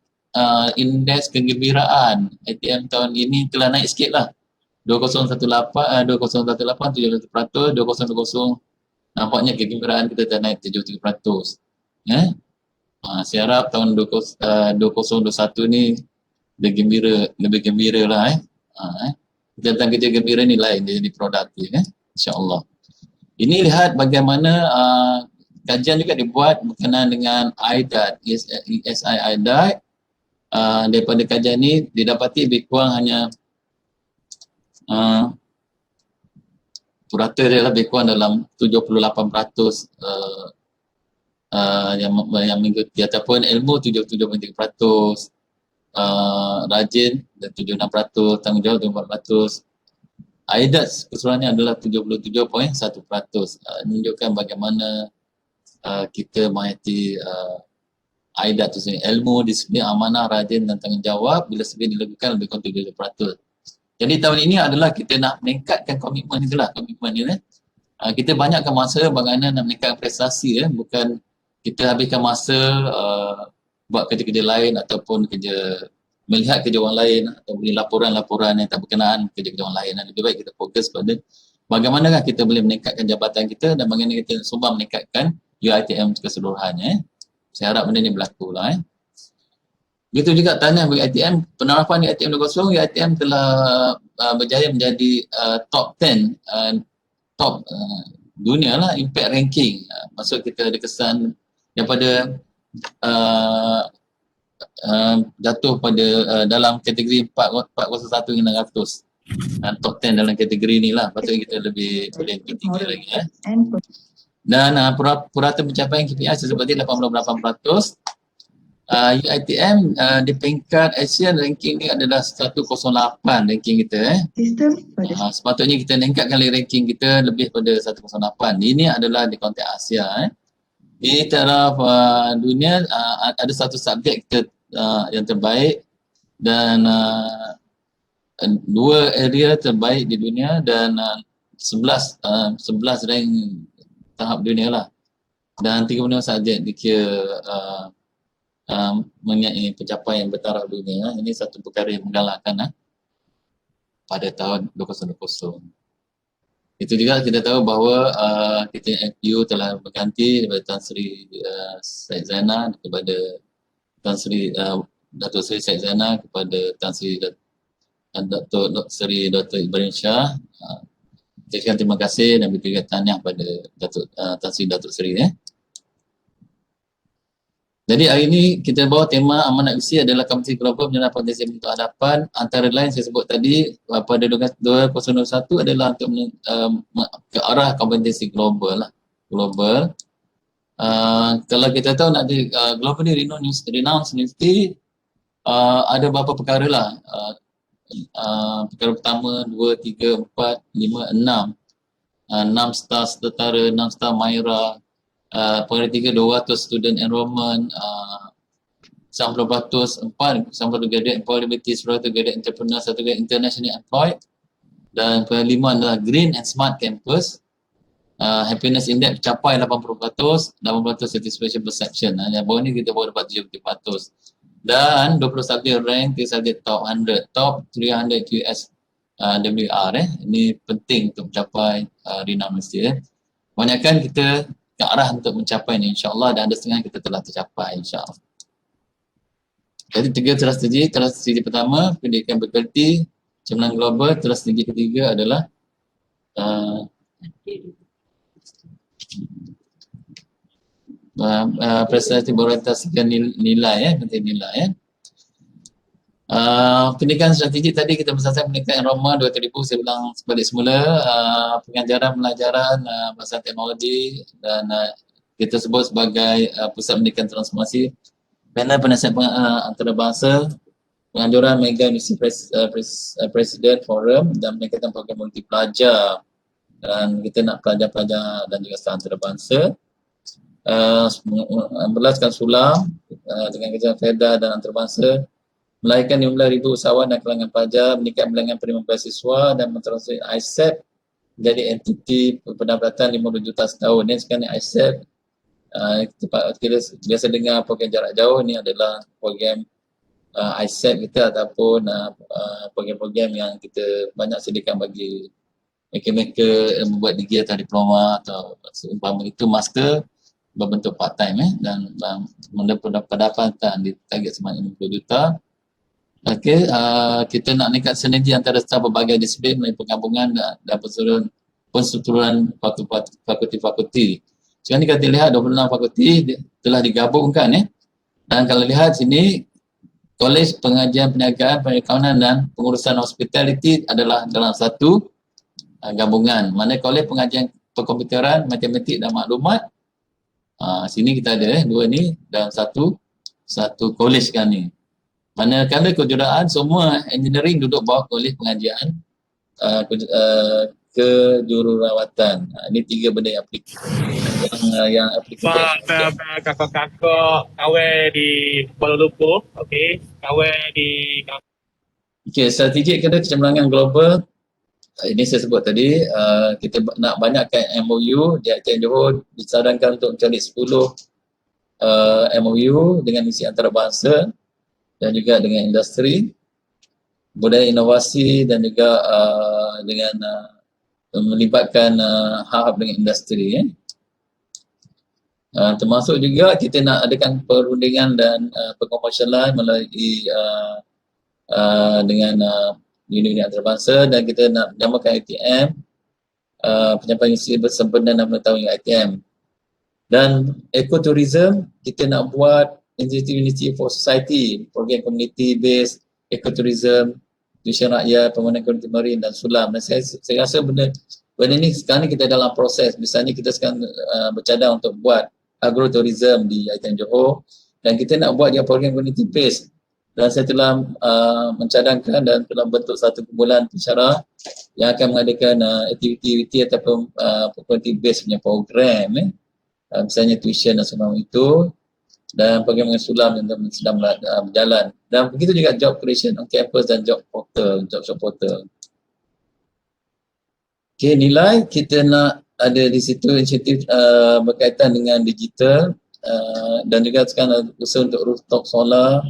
indeks kegembiraan ITM tahun ini telah naik sikit lah. 2018 71%, 71%, 2020 nampaknya kegembiraan kita dah naik 73%. Saya harap tahun 2021 ni lebih gembira lah. Kita tentang kerja gembira ni lain, dia jadi produktif. InsyaAllah. Ini lihat bagaimana kajian juga dibuat berkenaan dengan IDAT, ESI IDAT. Daripada kajian ni didapati lebih kurang hanya purata dia lebih kurang dalam 78% yang mengikuti, ataupun ilmu 77.3%, rajin dan 76%, tanggungjawab 24%. AIDAT keseluruhannya adalah 77.1%. Menunjukkan bagaimana kita menghayati AIDAT itu sendiri. Ilmu, disiplin, amanah, rajin dan tanggungjawab bila sendiri dilakukan lebih kurang 77%. Jadi tahun ini adalah kita nak meningkatkan komitmen itulah, komitmen ni. Kita banyakkan masa bagaimana nak meningkatkan prestasi, bukan kita habiskan masa buat kerja-kerja lain ataupun melihat kerja orang lain atau beri laporan-laporan yang tak berkenaan kerja-kerja orang lain. Lebih baik kita fokus pada bagaimanakah kita boleh meningkatkan jabatan kita dan bagaimana kita cuba meningkatkan UiTM keseluruhannya. Saya harap benda ni berlaku lah. Begitu juga tahniah bagi UiTM, penerapan UiTM 2.0, UiTM telah berjaya menjadi top 10 top dunia lah impact ranking. Maksud kita ada kesan daripada jatuh pada dalam kategori 401 hingga 600. Top 10 dalam kategori ni lah. Patutnya kita lebih tinggi lagi ya. Dan purata pencapaian KPI seperti 88%. UiTM di peringkat Asian ranking ni adalah 108 ranking kita sepatutnya kita meningkatkan ranking kita lebih pada 108. Ini adalah di konteks Asia Di taraf dunia ada satu subjek yang terbaik dan 2 area terbaik di dunia dan 11 rank tahap dunia lah. Dan 35 subjek dikira mengenai pencapaian bertaraf dunia. Ini satu perkara yang menggalakkan pada tahun 2020. Itu juga kita tahu bahawa kita FPU telah berganti daripada Tan Sri Syed Zainal kepada Tan Sri Datuk Seri Syed Zainal kepada Tan Sri Datuk Seri Dr. Ibrahim Shah. Saya terima kasih dan berterima tahniah pada Tan Sri Datuk Seri Jadi hari ini kita bawa tema amanat visi adalah kompetisi global mengenai potensi bentuk hadapan. Antara lain saya sebut tadi pada 2021 adalah untuk ke arah kompetisi global lah. Global. Kalau kita tahu nak globally renowned university ada beberapa perkara lah. Perkara pertama 2, 3, 4, 5, 6. 6 star setara, 6 star Myra. Perkara 3 200 student enrollment, 90% 4 graduate employability, 100 graduate entrepreneur, 1 graduate internationally employed. Dan perkara 5 adalah green and smart campus. Happiness index capai 80%, 80% satisfaction perception. Yang bawah ni kita baru dapat 70%. Dan 20 subjek rank, 3 subjek top 100, top 300 QS WR. Ini penting untuk mencapai renown university. Kebanyakan kita ke arah untuk mencapai ni insyaAllah dan ada setengah kita telah tercapai insyaAllah. Jadi 3 strategi pertama pendidikan berkualiti, cemerlang global. Strategi ketiga adalah prestasi berorientasikan nilai penting nilai pendidikan strategi tadi kita bersasar pendidikan enrollment 2,000 saya ulang sebalik semula, pengajaran pelajaran bahasa teknologi dan kita sebut sebagai pusat pendidikan transformasi, panel penasihat antarabangsa, penganjuran mega university presiden forum dan peningkatan program multi pelajar dan kita nak pelajar-pelajar dan juga staf antarabangsa. Membelaskan sulam dengan kerja FEDA dan antarabangsa, melahirkan 15,000 usahawan dan kalangan pelajar, meningkat bilangan penerimaan beasiswa dan mentransfer ISEP menjadi entiti pendapatan 50 juta setahun. Ini sekarang ISEP kita biasa dengar program jarak jauh, ini adalah program ISEP kita ataupun program-program yang kita banyak sediakan bagi mereka-mereka yang membuat degree atau diploma atau seumpama itu master berbentuk part time dan mendapat pendapatan di target sebanyak 50 juta. Okey, kita nak meningkat sinergi antara staf berbagai disiplin melalui penggabungan dan penstrukturan fakulti-fakulti. Sekarang ni kita lihat 26 fakulti telah digabungkan dan kalau lihat sini Kolej Pengajian Perniagaan, Perakaunan dan Pengurusan Hospitality adalah dalam satu gabungan. Mana Kolej Pengajian Perkomputeran, Matematik dan Maklumat, sini kita ada dua ni dalam satu kolej kan ni. Manakala kejuruteraan semua engineering duduk bawah Kolej Pengajian Kejururawatan. Ini 3 benda yang applicable. Kakak-kakak kawin di Kuala Lumpur, okey, kawin di strategi kedua kecemerlangan global. Ini saya sebut tadi, kita nak banyakkan MOU di ITM Johor, disarankan untuk mencari 10 MOU dengan misi antarabangsa dan juga dengan industri, budaya inovasi dan juga dengan melibatkan hub dengan industri. Termasuk juga kita nak adakan perundingan dan perkomersialan melalui dengan unit antarabangsa, dan kita nak namakan ITM penyampaian misi bersempena 60 tahun ITM. Dan ekotourism, kita nak buat Initiative for Society, program community based ekotourism, tuition rakyat, pembangunan komuniti marin dan sulam. Dan saya rasa benda ni sekarang ni kita dalam proses. Misalnya kita sekarang bercadang untuk buat agrotourism di ITM Johor, dan kita nak buat dia program community based. Dan saya telah mencadangkan dan telah bentuk satu kumpulan pensyarah yang akan mengadakan aktiviti ataupun community based punya program, misalnya tuition dan semua itu, dan program sulam yang sedang berjalan. Dan begitu juga job creation on campus dan job portal, job shop portal. Okay, nilai kita nak ada di situ inisiatif berkaitan dengan digital, dan juga sekarang usaha untuk rooftop solar,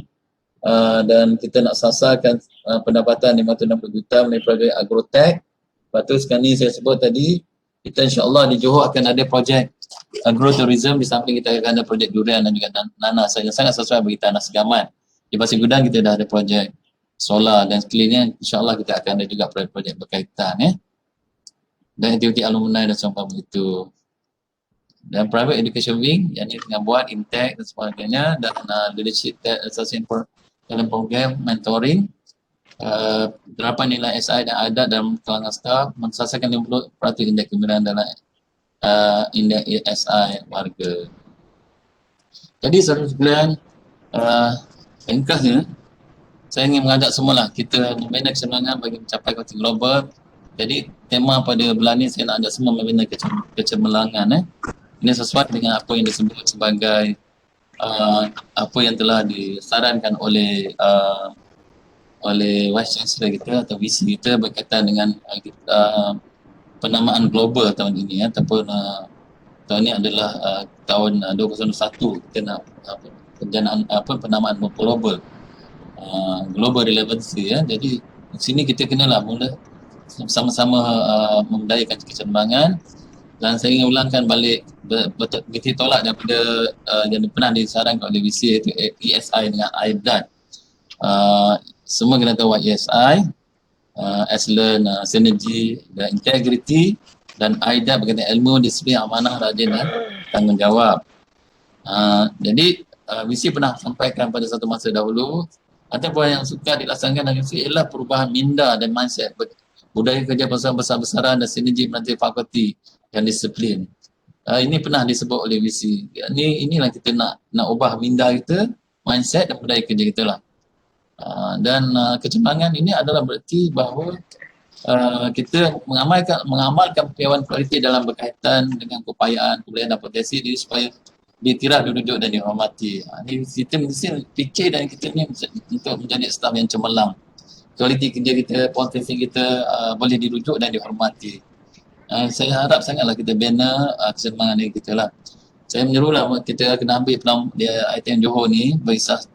dan kita nak sasarkan pendapatan 560 juta melalui projek agrotech. Lepas tu sekarang ni saya sebut tadi, kita insyaAllah di Johor akan ada projek agrotourism, di samping kita akan ada projek durian dan juga nanas. Saya sangat sesuai bagi tanah segaman. Di Pasir Gudang kita dah ada projek solar, dan sekelilingnya insyaAllah kita akan ada juga projek berkaitan dan aktiviti alumni dan seumpama itu. Dan private education wing yang ni tengah buat intake dan sebagainya, dan leadership assessment dalam program mentoring, penerapan nilai SI dan adat dalam kalangan staf, mensasarkan 50% indeks kegembiraan dalam indeks SI warga. Jadi saudara sekalian, ringkasnya saya ingin mengajak semualah kita membina keseimbangan bagi mencapai kualiti global. Jadi tema pada bulan ni saya nak ajak semua membina kecemerlangan. Ini sesuai dengan apa yang disebut sebagai apa yang telah disarankan oleh Vice Chancellor kita atau VC kita berkaitan dengan penamaan global tahun ini, ataupun tahun ini adalah tahun 2021, kita nak penamaan global, global relevancy. Jadi di sini kita kenalah mula sama-sama memberdayakan kecenderungan. Dan saya ingin ulangkan balik kita tolak daripada yang pernah disarankan oleh VC, iaitu ESI dengan AIDAT. Semua kena tahu ESI, excellence, synergy dan integrity, dan AIDAT berkaitan ilmu, disiplin, amanah, rajin dan tanggungjawab. Jadi VC pernah sampaikan pada satu masa dahulu, ataupun yang suka dilaksanakan dengan VC ialah perubahan minda dan mindset, budaya kerja besar-besaran dan sinergi menanti fakulti dan disiplin. Ini pernah disebut oleh VC. Inilah kita nak ubah minda kita, mindset dan budaya kerja kita lah. Dan kecembangan ini adalah berarti bahawa kita mengamalkan piawaian kualiti dalam berkaitan dengan keupayaan, kebolehan dan potensi diri supaya diiktiraf, dirujuk dan dihormati. Ini kita mesti fikir dan kita ni untuk menjadi staf yang cemerlang. Kualiti kerja kita, potensi kita boleh dirujuk dan dihormati. Saya harap sangatlah kita bina keseimbangan diri kita lah. Saya menyerulah kita kena ambil peluang di ITM Johor ni, bagi staff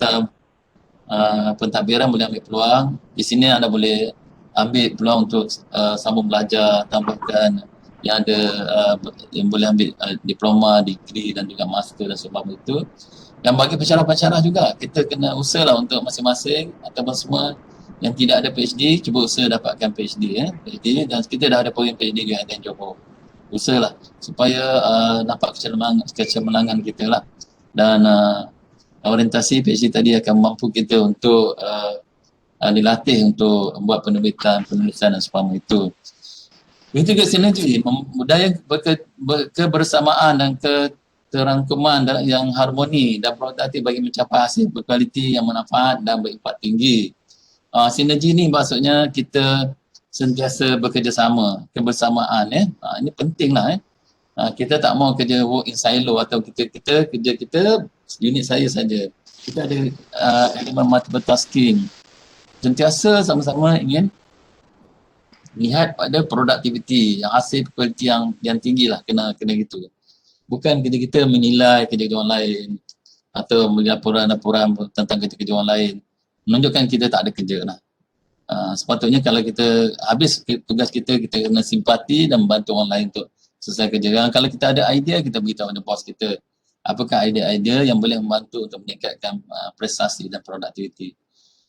pentadbiran boleh ambil peluang. Di sini anda boleh ambil peluang untuk sambung belajar, tambahkan yang ada yang boleh ambil diploma, degree dan juga master dan sebagainya itu. Dan bagi pensyarah-pensyarah juga, kita kena usahalah untuk masing-masing ataupun semua yang tidak ada PhD, cuba usaha dapatkan PhD. Dan kita dah ada program PhD di ITM Johor. Usahalah supaya nampak kecemerlangan kita lah. Dan orientasi PhD tadi akan mampu kita untuk dilatih untuk membuat penulisan dan sebagainya itu. Begitu juga sinergi, budaya kebersamaan dan keterangkuman yang harmoni dan produktif bagi mencapai hasil berkualiti yang bermanfaat dan berimpak tinggi. Sinergi ni maksudnya kita sentiasa bekerjasama, kebersamaan. Ini penting lah. Kita tak mau kerja work in silo atau kita kerja kita unit saya saja. Kita ada elemen multitasking. Sentiasa sama-sama ingin lihat pada produktiviti, yang hasil kualiti yang tinggi lah, kena gitu. Bukan kita menilai kerja orang lain. atau laporan-laporan tentang kerja-kerja orang lain, menunjukkan kita tak ada kerja lah. Sepatutnya kalau kita habis tugas kita kena simpati dan membantu orang lain untuk selesai kerja. Kalau kita ada idea, kita beritahu pada bos kita apakah idea-idea yang boleh membantu untuk meningkatkan prestasi dan produktiviti.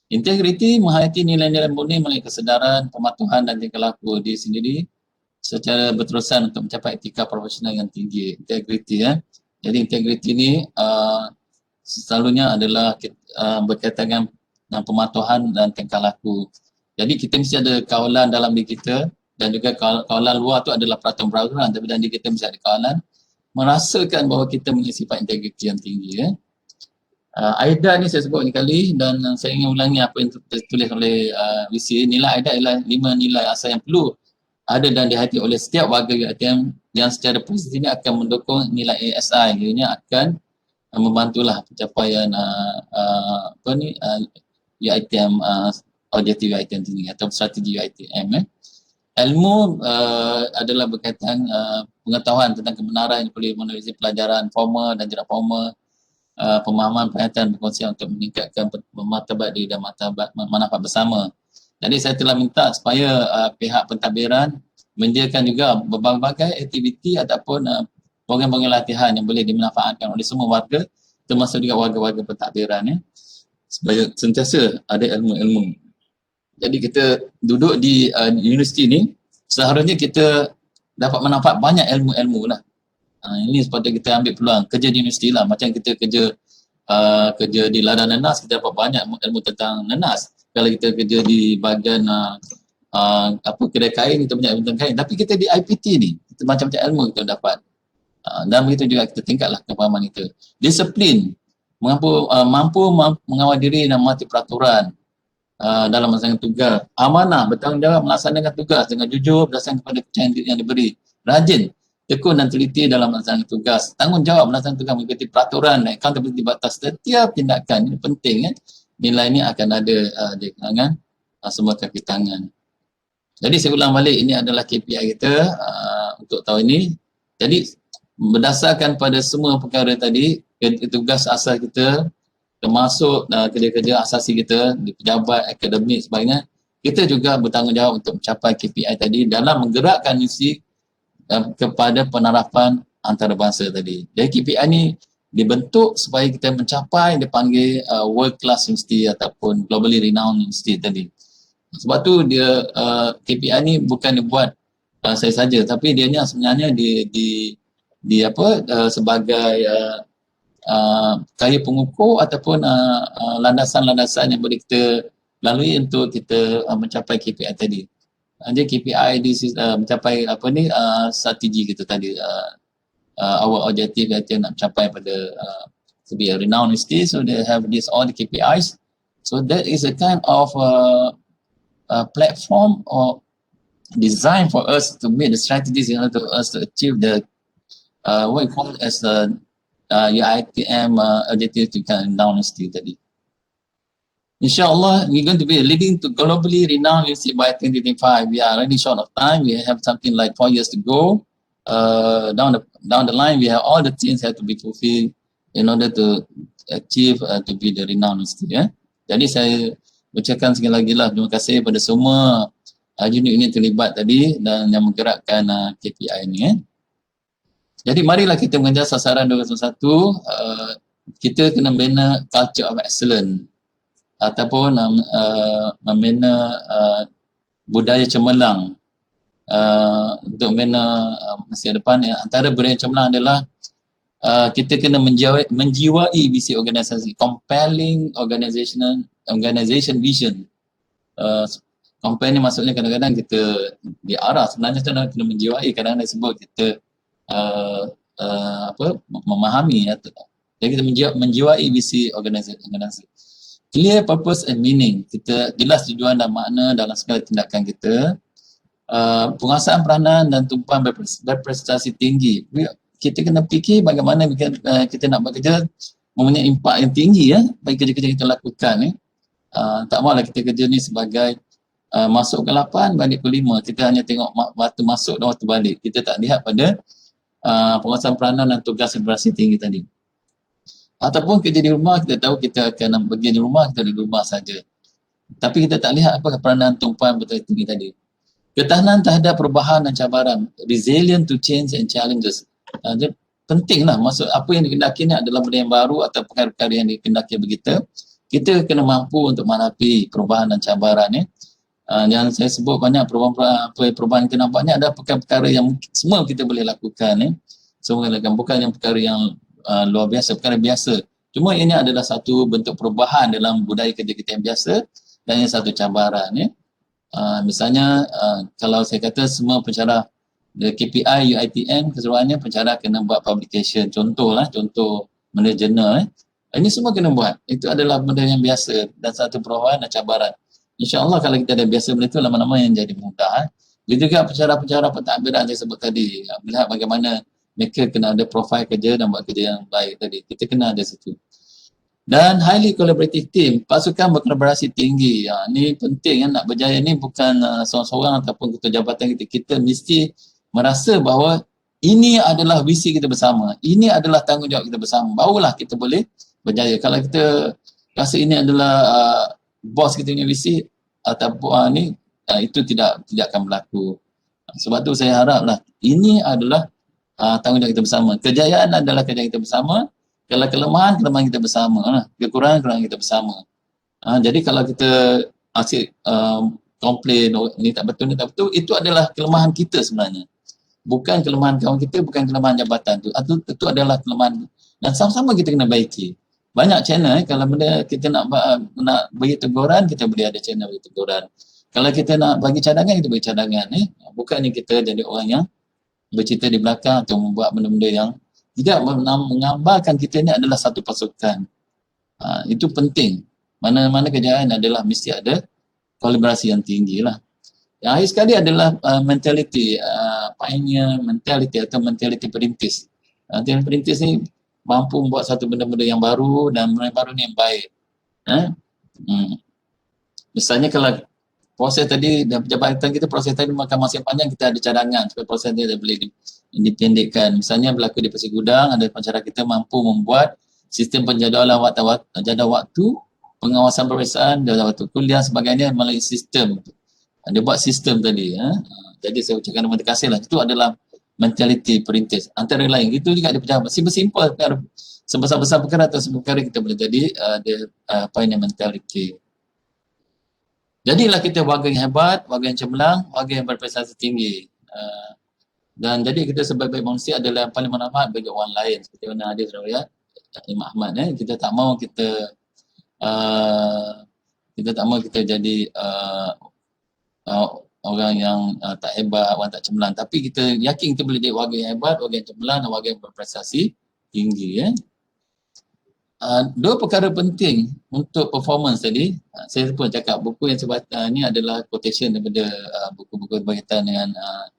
Integriti menghayati nilai-nilai murni melalui kesedaran, pematuhan dan tingkah laku diri sendiri secara berterusan untuk mencapai etika profesional yang tinggi. Integriti Jadi integriti ni selalunya adalah berkaitan dengan pematuhan dan tingkah laku. Jadi kita mesti ada kawalan dalam diri kita dan juga kawalan luar tu adalah peraturan-peraturan, tapi dalam diri kita mesti ada kawalan merasakan bahawa kita mempunyai sifat integriti yang tinggi. AIDA ni saya sebut ni kali dan saya ingin ulangi apa yang tertulis oleh VC. Nilai AIDA ialah 5 nilai asas yang perlu ada dan dihayati oleh setiap warga UiTM yang secara positif akan mendukung nilai ASI. Ianya akan membantulah pencapaian UiTM, objektif UiTM tinggi atau strategi UiTM. Ilmu adalah berkaitan pengetahuan tentang kebenaran yang boleh melalui pelajaran formal dan tidak formal, pemahaman, perhatian, berkongsian untuk meningkatkan martabat diri dan manfaat bersama. Jadi saya telah minta supaya pihak pentadbiran menyediakan juga berbagai aktiviti ataupun program-program latihan yang boleh dimanfaatkan oleh semua warga, termasuk juga warga-warga pentadbiran supaya sentiasa ada ilmu-ilmu. Jadi kita duduk di universiti ni, seharusnya kita dapat manfaat banyak ilmu-ilmu lah. Ini sepatutnya kita ambil peluang kerja di universiti lah. Macam kita kerja di ladang nenas, kita dapat banyak ilmu tentang nenas. Kalau kita kerja di bahagian kedai kain, kita banyak ilmu tentang kain. Tapi kita di IPT ni, kita macam-macam ilmu kita dapat. Dan begitu juga kita tingkatlah kefahaman kita. Disiplin, mampu mengawal diri dan mematuhi peraturan dalam melaksanakan tugas. Amanah, bertanggungjawab melaksanakan tugas dengan jujur berdasarkan kepada kepercayaan yang diberi. Rajin, tekun dan teliti dalam melaksanakan tugas. Tanggungjawab melaksanakan tugas mengikuti peraturan dan accountability batas setiap tindakan. Ini penting Nilai ini akan ada di kalangan semua kaki tangan. Jadi saya ulang balik, ini adalah KPI kita untuk tahun ini. Jadi berdasarkan pada semua perkara tadi, tugas asas kita, termasuk kerja-kerja asasi kita di pejabat, akademik sebagainya, kita juga bertanggungjawab untuk mencapai KPI tadi dalam menggerakkan misi kepada penerapan antarabangsa tadi. Jadi KPI ni dibentuk supaya kita mencapai dipanggil world class university ataupun globally renowned university tadi. Sebab tu dia KPI ni bukan dibuat saya saja, tapi dianya sebenarnya sebagai kaya pengukur ataupun landasan-landasan yang boleh kita lalui untuk kita mencapai KPI tadi. Jadi KPI mencapai strategi kita tadi, our objective yang nak mencapai pada to be a renowned university, so they have all the KPIs. So that is a kind of platform or design for us to make the strategies in order for us to achieve the what we call as the UiTM objective to become renowned university tadi. InsyaAllah, we're going to be leading to globally renowned university by 2025. We are running short of time. We have something like 4 years to go. Down the line, we have all the things have to be fulfilled in order to achieve to be the renowned university. Jadi saya ucapkan sekali lagi lah terima kasih kepada semua unit-unit terlibat tadi dan yang menggerakkan KPI ini. Jadi marilah kita mengejar sasaran 2021. Kita kena bina culture of excellence ataupun membina budaya cemerlang untuk membina masa depan. Antara budaya cemerlang adalah kita kena menjiwai visi organisasi, compelling organization vision. Compelling maksudnya kadang-kadang kita diarah, sebenarnya kita kena menjiwai, kadang-kadang disebut kita memahami. Jadi kita menjiwai visi organisasi. Clear purpose and meaning, kita jelas tujuan dan makna dalam segala tindakan kita. Penguasaan peranan dan tumpuan berprestasi tinggi. Kita kena fikir bagaimana kita nak bekerja mempunyai impak yang tinggi bagi kerja-kerja yang kita lakukan. Tak mahulah kita kerja ni sebagai masuk ke 8, balik ke 5. Kita hanya tengok waktu masuk dan waktu balik. Kita tak lihat pada penguasaan peranan dan tugas berprestasi tinggi tadi. Ataupun kerja di rumah, kita tahu kita akan pergi di rumah, kita di rumah saja. Tapi kita tak lihat apakah peranan tumpuan betul tinggi tadi. Ketahanan terhadap perubahan dan cabaran, resilient to change and challenges. Dia pentinglah, maksud apa yang dikendaki ni adalah benda yang baru atau perkara-perkara yang dikendaki begitu. Kita kena mampu untuk menghadapi perubahan dan cabaran ni. Yang saya sebut banyak perubahan kita nampak ni adalah perkara-perkara yang semua kita boleh lakukan ni. Semua lakukan, bukan yang perkara yang luar biasa, perkara biasa. Cuma ini adalah satu bentuk perubahan dalam budaya kerja kita yang biasa dan yang satu cabaran ya. Misalnya kalau saya kata semua pensyarah KPI, UiTM keseluruhannya pensyarah kena buat publication, contoh benda jurnal ini semua kena buat. Itu adalah benda yang biasa dan satu perubahan dan cabaran. InsyaAllah kalau kita dah biasa benda itu, lama-lama yang jadi mudah. Dia juga pensyarah-pensyarah pentadbiran saya sebut tadi, melihat bagaimana mereka kena ada profil kerja dan buat kerja yang baik tadi. Kita kena ada situ. Dan highly collaborative team, pasukan berkolaborasi tinggi. Ini penting nak berjaya ni bukan seorang-seorang ataupun ketua jabatan kita. Kita mesti merasa bahawa ini adalah visi kita bersama. Ini adalah tanggungjawab kita bersama. Barulah kita boleh berjaya. Kalau kita rasa ini adalah bos kita punya visi ataupun itu tidak akan berlaku. Sebab tu saya haraplah ini adalah tanggungjawab kita bersama. Kejayaan adalah kejayaan kita bersama. Kalau kelemahan kita bersama. Kekurangan kita bersama. Jadi kalau kita asyik komplain, ini tak betul, itu adalah kelemahan kita sebenarnya. Bukan kelemahan kawan kita, bukan kelemahan jabatan tu. Itu adalah kelemahan. Dan sama-sama kita kena baiki. Banyak channel, kalau benda kita nak bagi teguran, kita boleh ada channel bagi teguran. Kalau kita nak bagi cadangan, kita bagi cadangan. Bukannya kita jadi orang yang bercerita di belakang atau membuat benda-benda yang tidak menggambarkan kita ni adalah satu pasukan. Itu penting. Mana-mana kejayaan adalah mesti ada kolaborasi yang tinggi lah. Yang akhir sekali adalah mentality, pioneer mentality atau mentality perintis. Mentality perintis ni mampu membuat satu benda-benda yang baru dan benda baru ni yang baik. Misalnya kalau proses tadi, jabatan kita proses tadi makan masa yang panjang, kita ada cadangan supaya proses dia boleh dipendekkan. Misalnya berlaku di Pasir Gudang, ada pensyarah kita mampu membuat sistem penjadualan jadual waktu, pengawasan peperiksaan, jadual waktu kuliah sebagainya melalui sistem. Dia buat sistem tadi. Jadi saya ucapkan terima kasih lah. Itu adalah mentality perintis. Antara lain, itu juga ada pejabat. Simple-simple perkara, sebesar-besar perkara atau sebuah perkara kita boleh jadi pioneer mentality. Jadilah kita warga yang hebat, warga yang cemerlang, warga yang berprestasi tinggi. Dan jadi kita sebagai manusia adalah yang paling bermanfaat bagi orang lain. Seperti mana hadis riwayat Imam Ahmad, kita tak mahu kita tak mahu kita jadi orang yang tak hebat, orang tak cemerlang. Tapi kita yakin kita boleh jadi warga yang hebat, warga yang cemerlang dan warga yang berprestasi tinggi. Dua perkara penting untuk performance tadi, saya pun cakap buku yang sebatang ni adalah quotation daripada buku-buku berkaitan dengan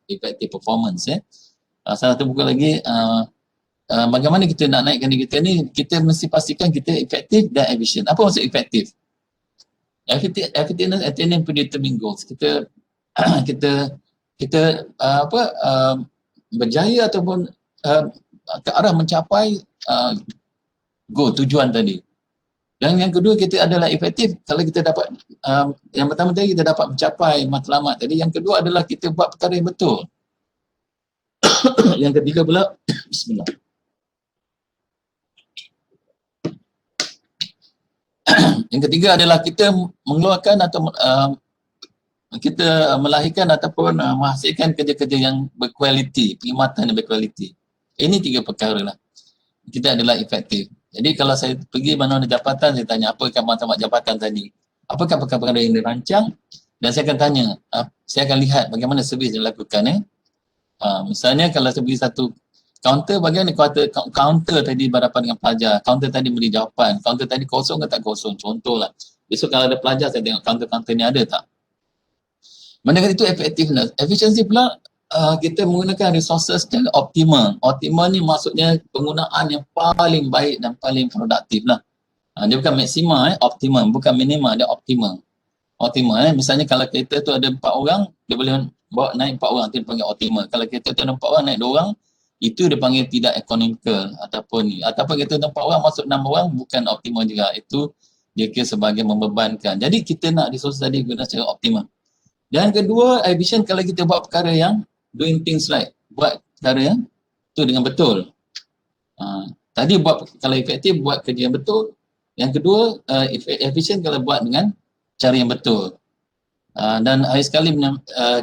effective performance. Salah satu buku lagi, bagaimana kita nak naikkan diri kita ni, kita mesti pastikan kita efektif dan efisien. Apa maksud efektif? Effectiveness, attaining predetermined goals. Kita berjaya ataupun ke arah mencapai goal, tujuan tadi. Dan yang kedua, kita adalah efektif kalau kita dapat, yang pertama tadi kita dapat mencapai matlamat tadi. Yang kedua adalah kita buat perkara yang betul. Yang ketiga pula, bismillah. Yang ketiga adalah kita mengeluarkan atau kita melahirkan ataupun menghasilkan kerja-kerja yang berkualiti, perkhidmatan yang berkualiti. Ini tiga perkara lah. Kita adalah efektif. Jadi kalau saya pergi mana-mana jabatan, saya tanya apakah matlamat jabatan tadi, apakah perkara-perkara yang dirancang, dan saya akan tanya, saya akan lihat bagaimana servis yang dilakukan. Misalnya kalau saya pergi satu kaunter, bagaimana kaunter tadi berhadapan dengan pelajar, kaunter tadi beri jawapan, kaunter tadi kosong ke tak kosong, contohlah. Besok kalau ada pelajar, saya tengok kaunter-kaunter ni ada tak. Manakala itu effectiveness. Efficiency pula, kita menggunakan resources secara optimal. Optimal ni maksudnya penggunaan yang paling baik dan paling produktif lah. Dia bukan maksima, optimal. Bukan minima, dia optimal. Optimal, misalnya kalau kereta tu ada 4 orang, dia boleh bawa naik 4 orang, itu dipanggil optimal. Kalau kereta tu ada 4 orang, naik 2 orang, itu dia panggil tidak economical ataupun kita nampak orang masuk 6 orang bukan optimal juga. Itu dia kira sebagai membebankan. Jadi kita nak resource tadi guna secara optimal. Dan kedua, efficient kalau kita buat perkara yang doing things right. Buat perkara yang tu dengan betul. Tadi kalau efektif buat kerja yang betul. Yang kedua, efficient kalau buat dengan cara yang betul. Dan akhir sekali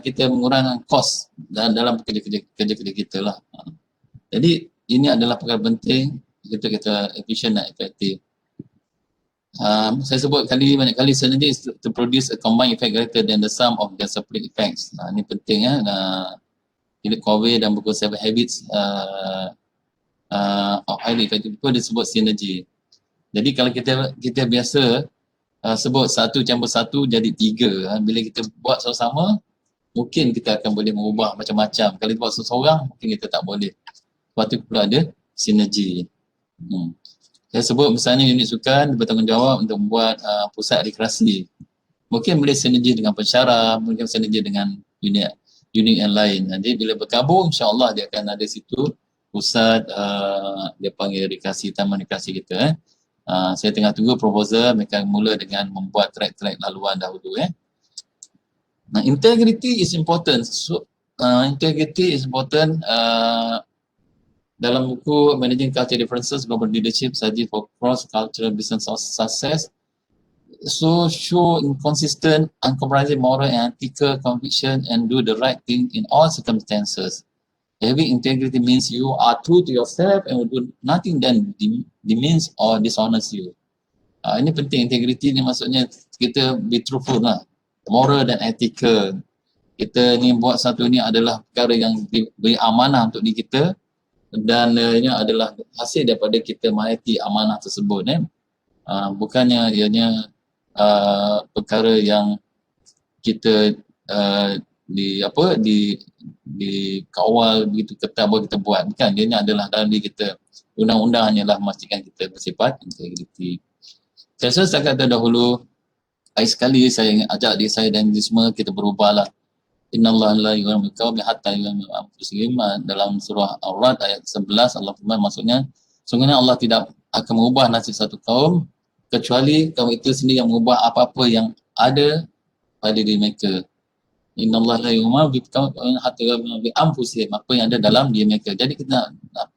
kita mengurangkan kos dalam kerja-kerja kita lah. Jadi ini adalah perkara penting kita efficient dan efektif. Saya sebut banyak kali synergy is to produce a combined effect greater than the sum of their separate effects. Ini penting ya. Philip Covey dan buku 7 Habits of Highly Effective People disebut synergy. Jadi kalau kita biasa sebut 1 campur 1 jadi 3. Bila kita buat sama-sama, mungkin kita akan boleh mengubah macam-macam. Kalau kita buat seseorang, mungkin kita tak boleh. Lepas tu pula ada sinergi. Saya sebut misalnya unit sukan bertanggungjawab untuk membuat pusat rekreasi. Mungkin boleh sinergi dengan pensyarah, mungkin sinergi dengan unit yang lain. Jadi bila bergabung, insya-Allah dia akan ada situ pusat dia panggil rekreasi, taman rekreasi kita. Saya tengah tunggu proposal, mereka mula dengan membuat track-track laluan dahulu. Nah, integrity is important. So, integrity is important. Dalam buku Managing Culture Differences, Global Leadership, Strategy for Cross-Cultural Business Success, so show inconsistent, uncompromising moral and ethical conviction and do the right thing in all circumstances. Having integrity means you are true to yourself and will do nothing that demeans or dishonors you. Ini penting, integrity ni maksudnya kita be truthful lah. Moral dan ethical. Kita ni buat satu ni adalah perkara yang beri amanah untuk diri kita dan ini adalah hasil daripada kita menghayati amanah tersebut. Bukannya ianya perkara yang kita dikawal begitu ketat baru kita buat. Bukan, dia adalah dalam diri kita. Undang-undang hanyalah memastikan kita bersifat integriti. Saya rasa setakat terdahulu, baik sekali saya ajak diri saya dan diri semua kita berubahlah. Innallaha la yughayyiru biqaumin hatta yughayyiru ma anfusihim. Dalam surah Ar-Ra'd ayat 11 Allah firman, maksudnya sungguhnya Allah tidak akan mengubah nasib satu kaum kecuali kaum itu sendiri yang mengubah apa-apa yang ada pada diri mereka. Innallaha la yughayyiru biqaumin hatta yughayyiru bi anfusihim, apa yang ada dalam diri mereka. Jadi kita nak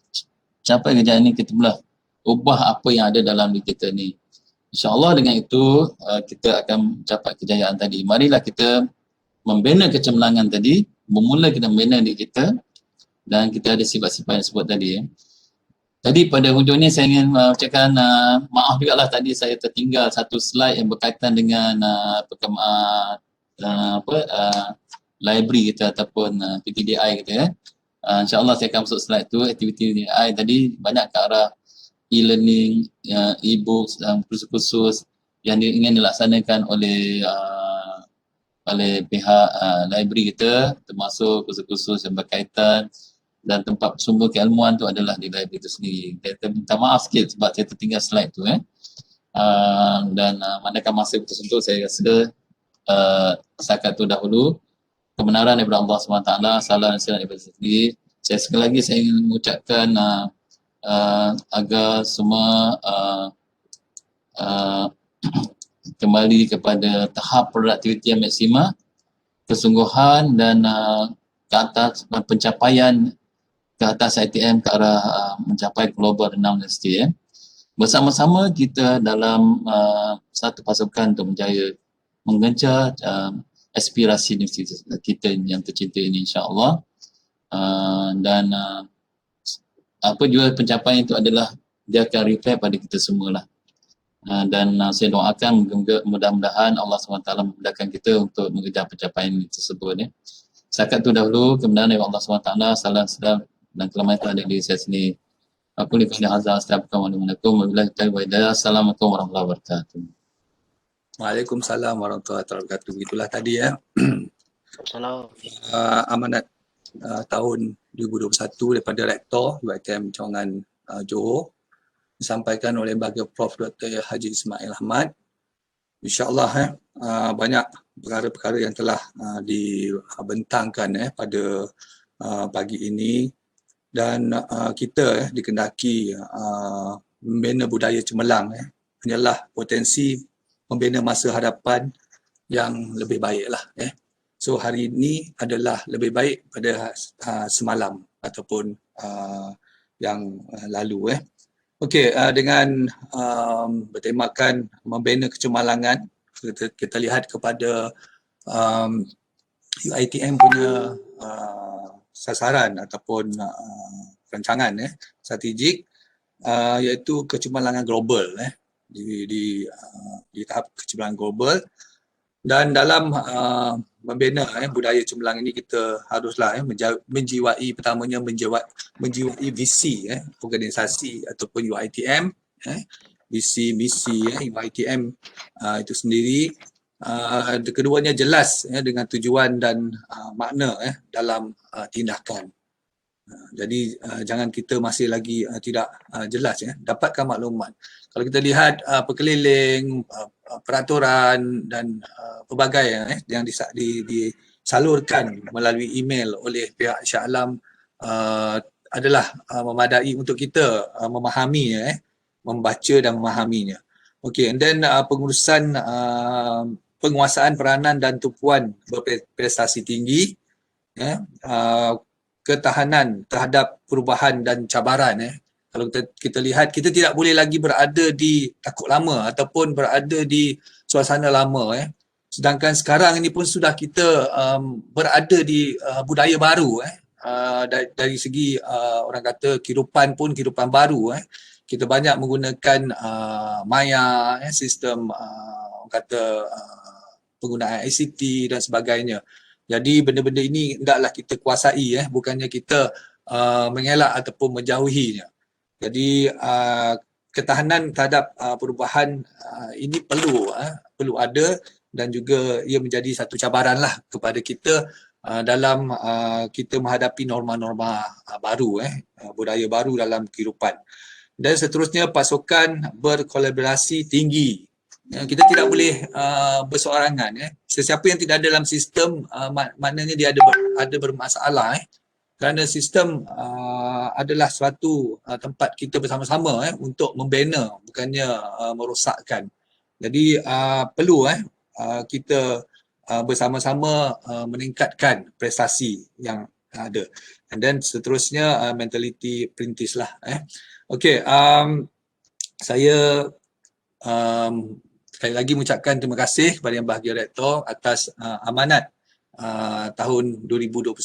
capai kejayaan ini, kita mula ubah apa yang ada dalam diri kita ni. InsyaAllah dengan itu kita akan capai kejayaan tadi. Marilah kita membina kecemerlangan tadi, bermula kita membina diri kita dan kita ada sifat-sifat yang sebut tadi. Tadi pada hujung ni saya ingin ucapkan maaf juga lah tadi saya tertinggal satu slide yang berkaitan dengan library kita ataupun PTDI kita. InsyaAllah saya akan masuk slide tu, aktiviti PTDI tadi banyak ke arah e-learning, e-books dan kursus-kursus yang ingin dilaksanakan oleh pihak library kita, termasuk kursus-kursus yang berkaitan dan tempat sumber keilmuan tu adalah di library itu sendiri. Saya minta maaf sikit sebab saya tertinggal slide tu dan manakala masa tersentuh, saya rasa setakat tu dahulu. Kebenaran daripada Allah SWT, salah dan silap daripada sendiri. Saya sekali lagi saya ingin mengucapkan agar semua kembali kepada tahap produktiviti yang maksima, kesungguhan dan ke atas pencapaian ke atas ITM ke arah mencapai global renowned university. Bersama-sama kita dalam satu pasukan untuk menjaya mengejar aspirasi universiti kita yang tercinta ini, insya-Allah. Dan apa juga pencapaian itu adalah dia akan reflect pada kita semualah. Dan saya doakan mudah-mudahan Allah SWT memudahkan kita untuk mengejar pencapaian tersebut. Setakat itu dahulu, kemudian dari Allah SWT, salam sedap dan keselamatan ada di saya sini. Aku lihat hazal astagfirullahaladzim wabillahi taufiq wal hidayah. Assalamualaikum warahmatullahi wabarakatuh. Waalaikumsalam warahmatullahi wabarakatuh. Itulah tadi Salam. amanat tahun 2021 daripada Rektor UiTM Cawangan Johor, disampaikan oleh Bahagia Prof. Dr. Haji Ismail Ahmad. InsyaAllah banyak perkara-perkara yang telah dibentangkan pada pagi ini dan kita dikendaki membina budaya cemerlang hanyalah potensi membina masa hadapan yang lebih baik lah. So hari ini adalah lebih baik pada semalam ataupun yang lalu. Okey, dengan bertemakan membina kecemerlangan, kita lihat kepada UiTM punya sasaran ataupun rancangan strategik, iaitu kecemerlangan global di tahap kecemerlangan global. Dan dalam membina budaya cemerlang ini, kita haruslah menjiwai, pertamanya menjiwai visi organisasi ataupun UiTM, visi misi UiTM itu sendiri. Keduanya jelas dengan tujuan dan makna dalam tindakan. Jadi jangan kita masih lagi tidak jelas dapatkan maklumat. Kalau kita lihat perkeliling, peraturan dan pelbagai yang disalurkan melalui email oleh pihak Shah Alam adalah memadai untuk kita memahami, membaca dan memahaminya. Okey, and then pengurusan penguasaan peranan dan tumpuan berprestasi tinggi, ketahanan terhadap perubahan dan cabaran. Kalau kita lihat, kita tidak boleh lagi berada di takut lama ataupun berada di suasana lama. Sedangkan sekarang ini pun sudah kita berada di budaya baru. Dari segi orang kata kehidupan pun kehidupan baru. Kita banyak menggunakan maya, sistem orang kata penggunaan ICT dan sebagainya. Jadi benda-benda ini hendaklah kita kuasai, bukannya kita mengelak ataupun menjauhinya. Jadi ketahanan terhadap perubahan ini perlu ada, dan juga ia menjadi satu cabaranlah kepada kita dalam kita menghadapi norma-norma baru, budaya baru dalam kehidupan. Dan seterusnya, pasukan berkolaborasi tinggi. Kita tidak boleh berseorangan. Sesiapa yang tidak ada dalam sistem, maknanya dia ada bermasalah. Kerana sistem adalah suatu tempat kita bersama-sama untuk membina, bukannya merosakkan. Jadi perlu kita bersama-sama meningkatkan prestasi yang ada. And then seterusnya mentality perintis lah. Okey, saya sekali lagi mengucapkan terima kasih kepada Yang Berbahagia Rektor atas amanat tahun 2021,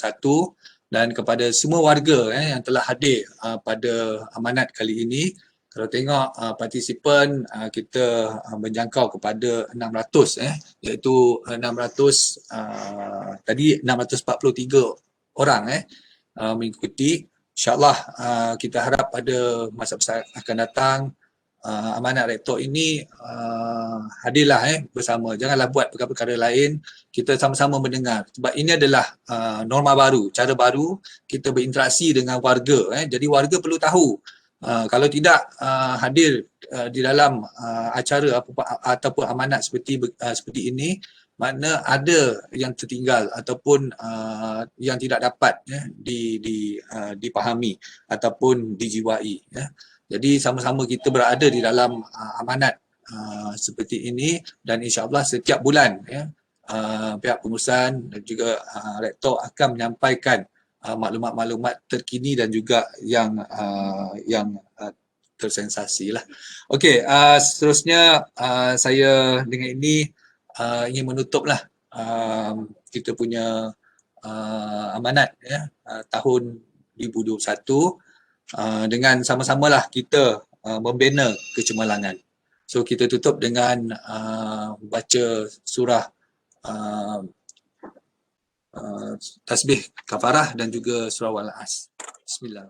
dan kepada semua warga yang telah hadir pada amanat kali ini. Kalau tengok partisipan, kita menjangkau kepada 600, iaitu 600 tadi 643 orang mengikuti. InsyaAllah kita harap pada masa akan datang amanat rektor ini hadirlah bersama. Janganlah buat perkara-perkara lain, kita sama-sama mendengar. Sebab ini adalah norma baru, cara baru kita berinteraksi dengan warga. Jadi warga perlu tahu. Kalau tidak hadir di dalam acara ataupun amanat seperti ini, makna ada yang tertinggal ataupun yang tidak dapat dipahami ataupun dijiwai. Jadi sama-sama kita berada di dalam amanat seperti ini, dan insya-Allah setiap bulan pihak pengurusan dan juga rektor akan menyampaikan maklumat-maklumat terkini dan juga yang tersensasi lah. Okey, seterusnya saya dengan ini ingin menutuplah kita punya amanat tahun 2021 dengan sama-samalah kita membina kecemerlangan. So kita tutup dengan baca surah tasbih kafarah dan juga surah wal-as. Bismillah.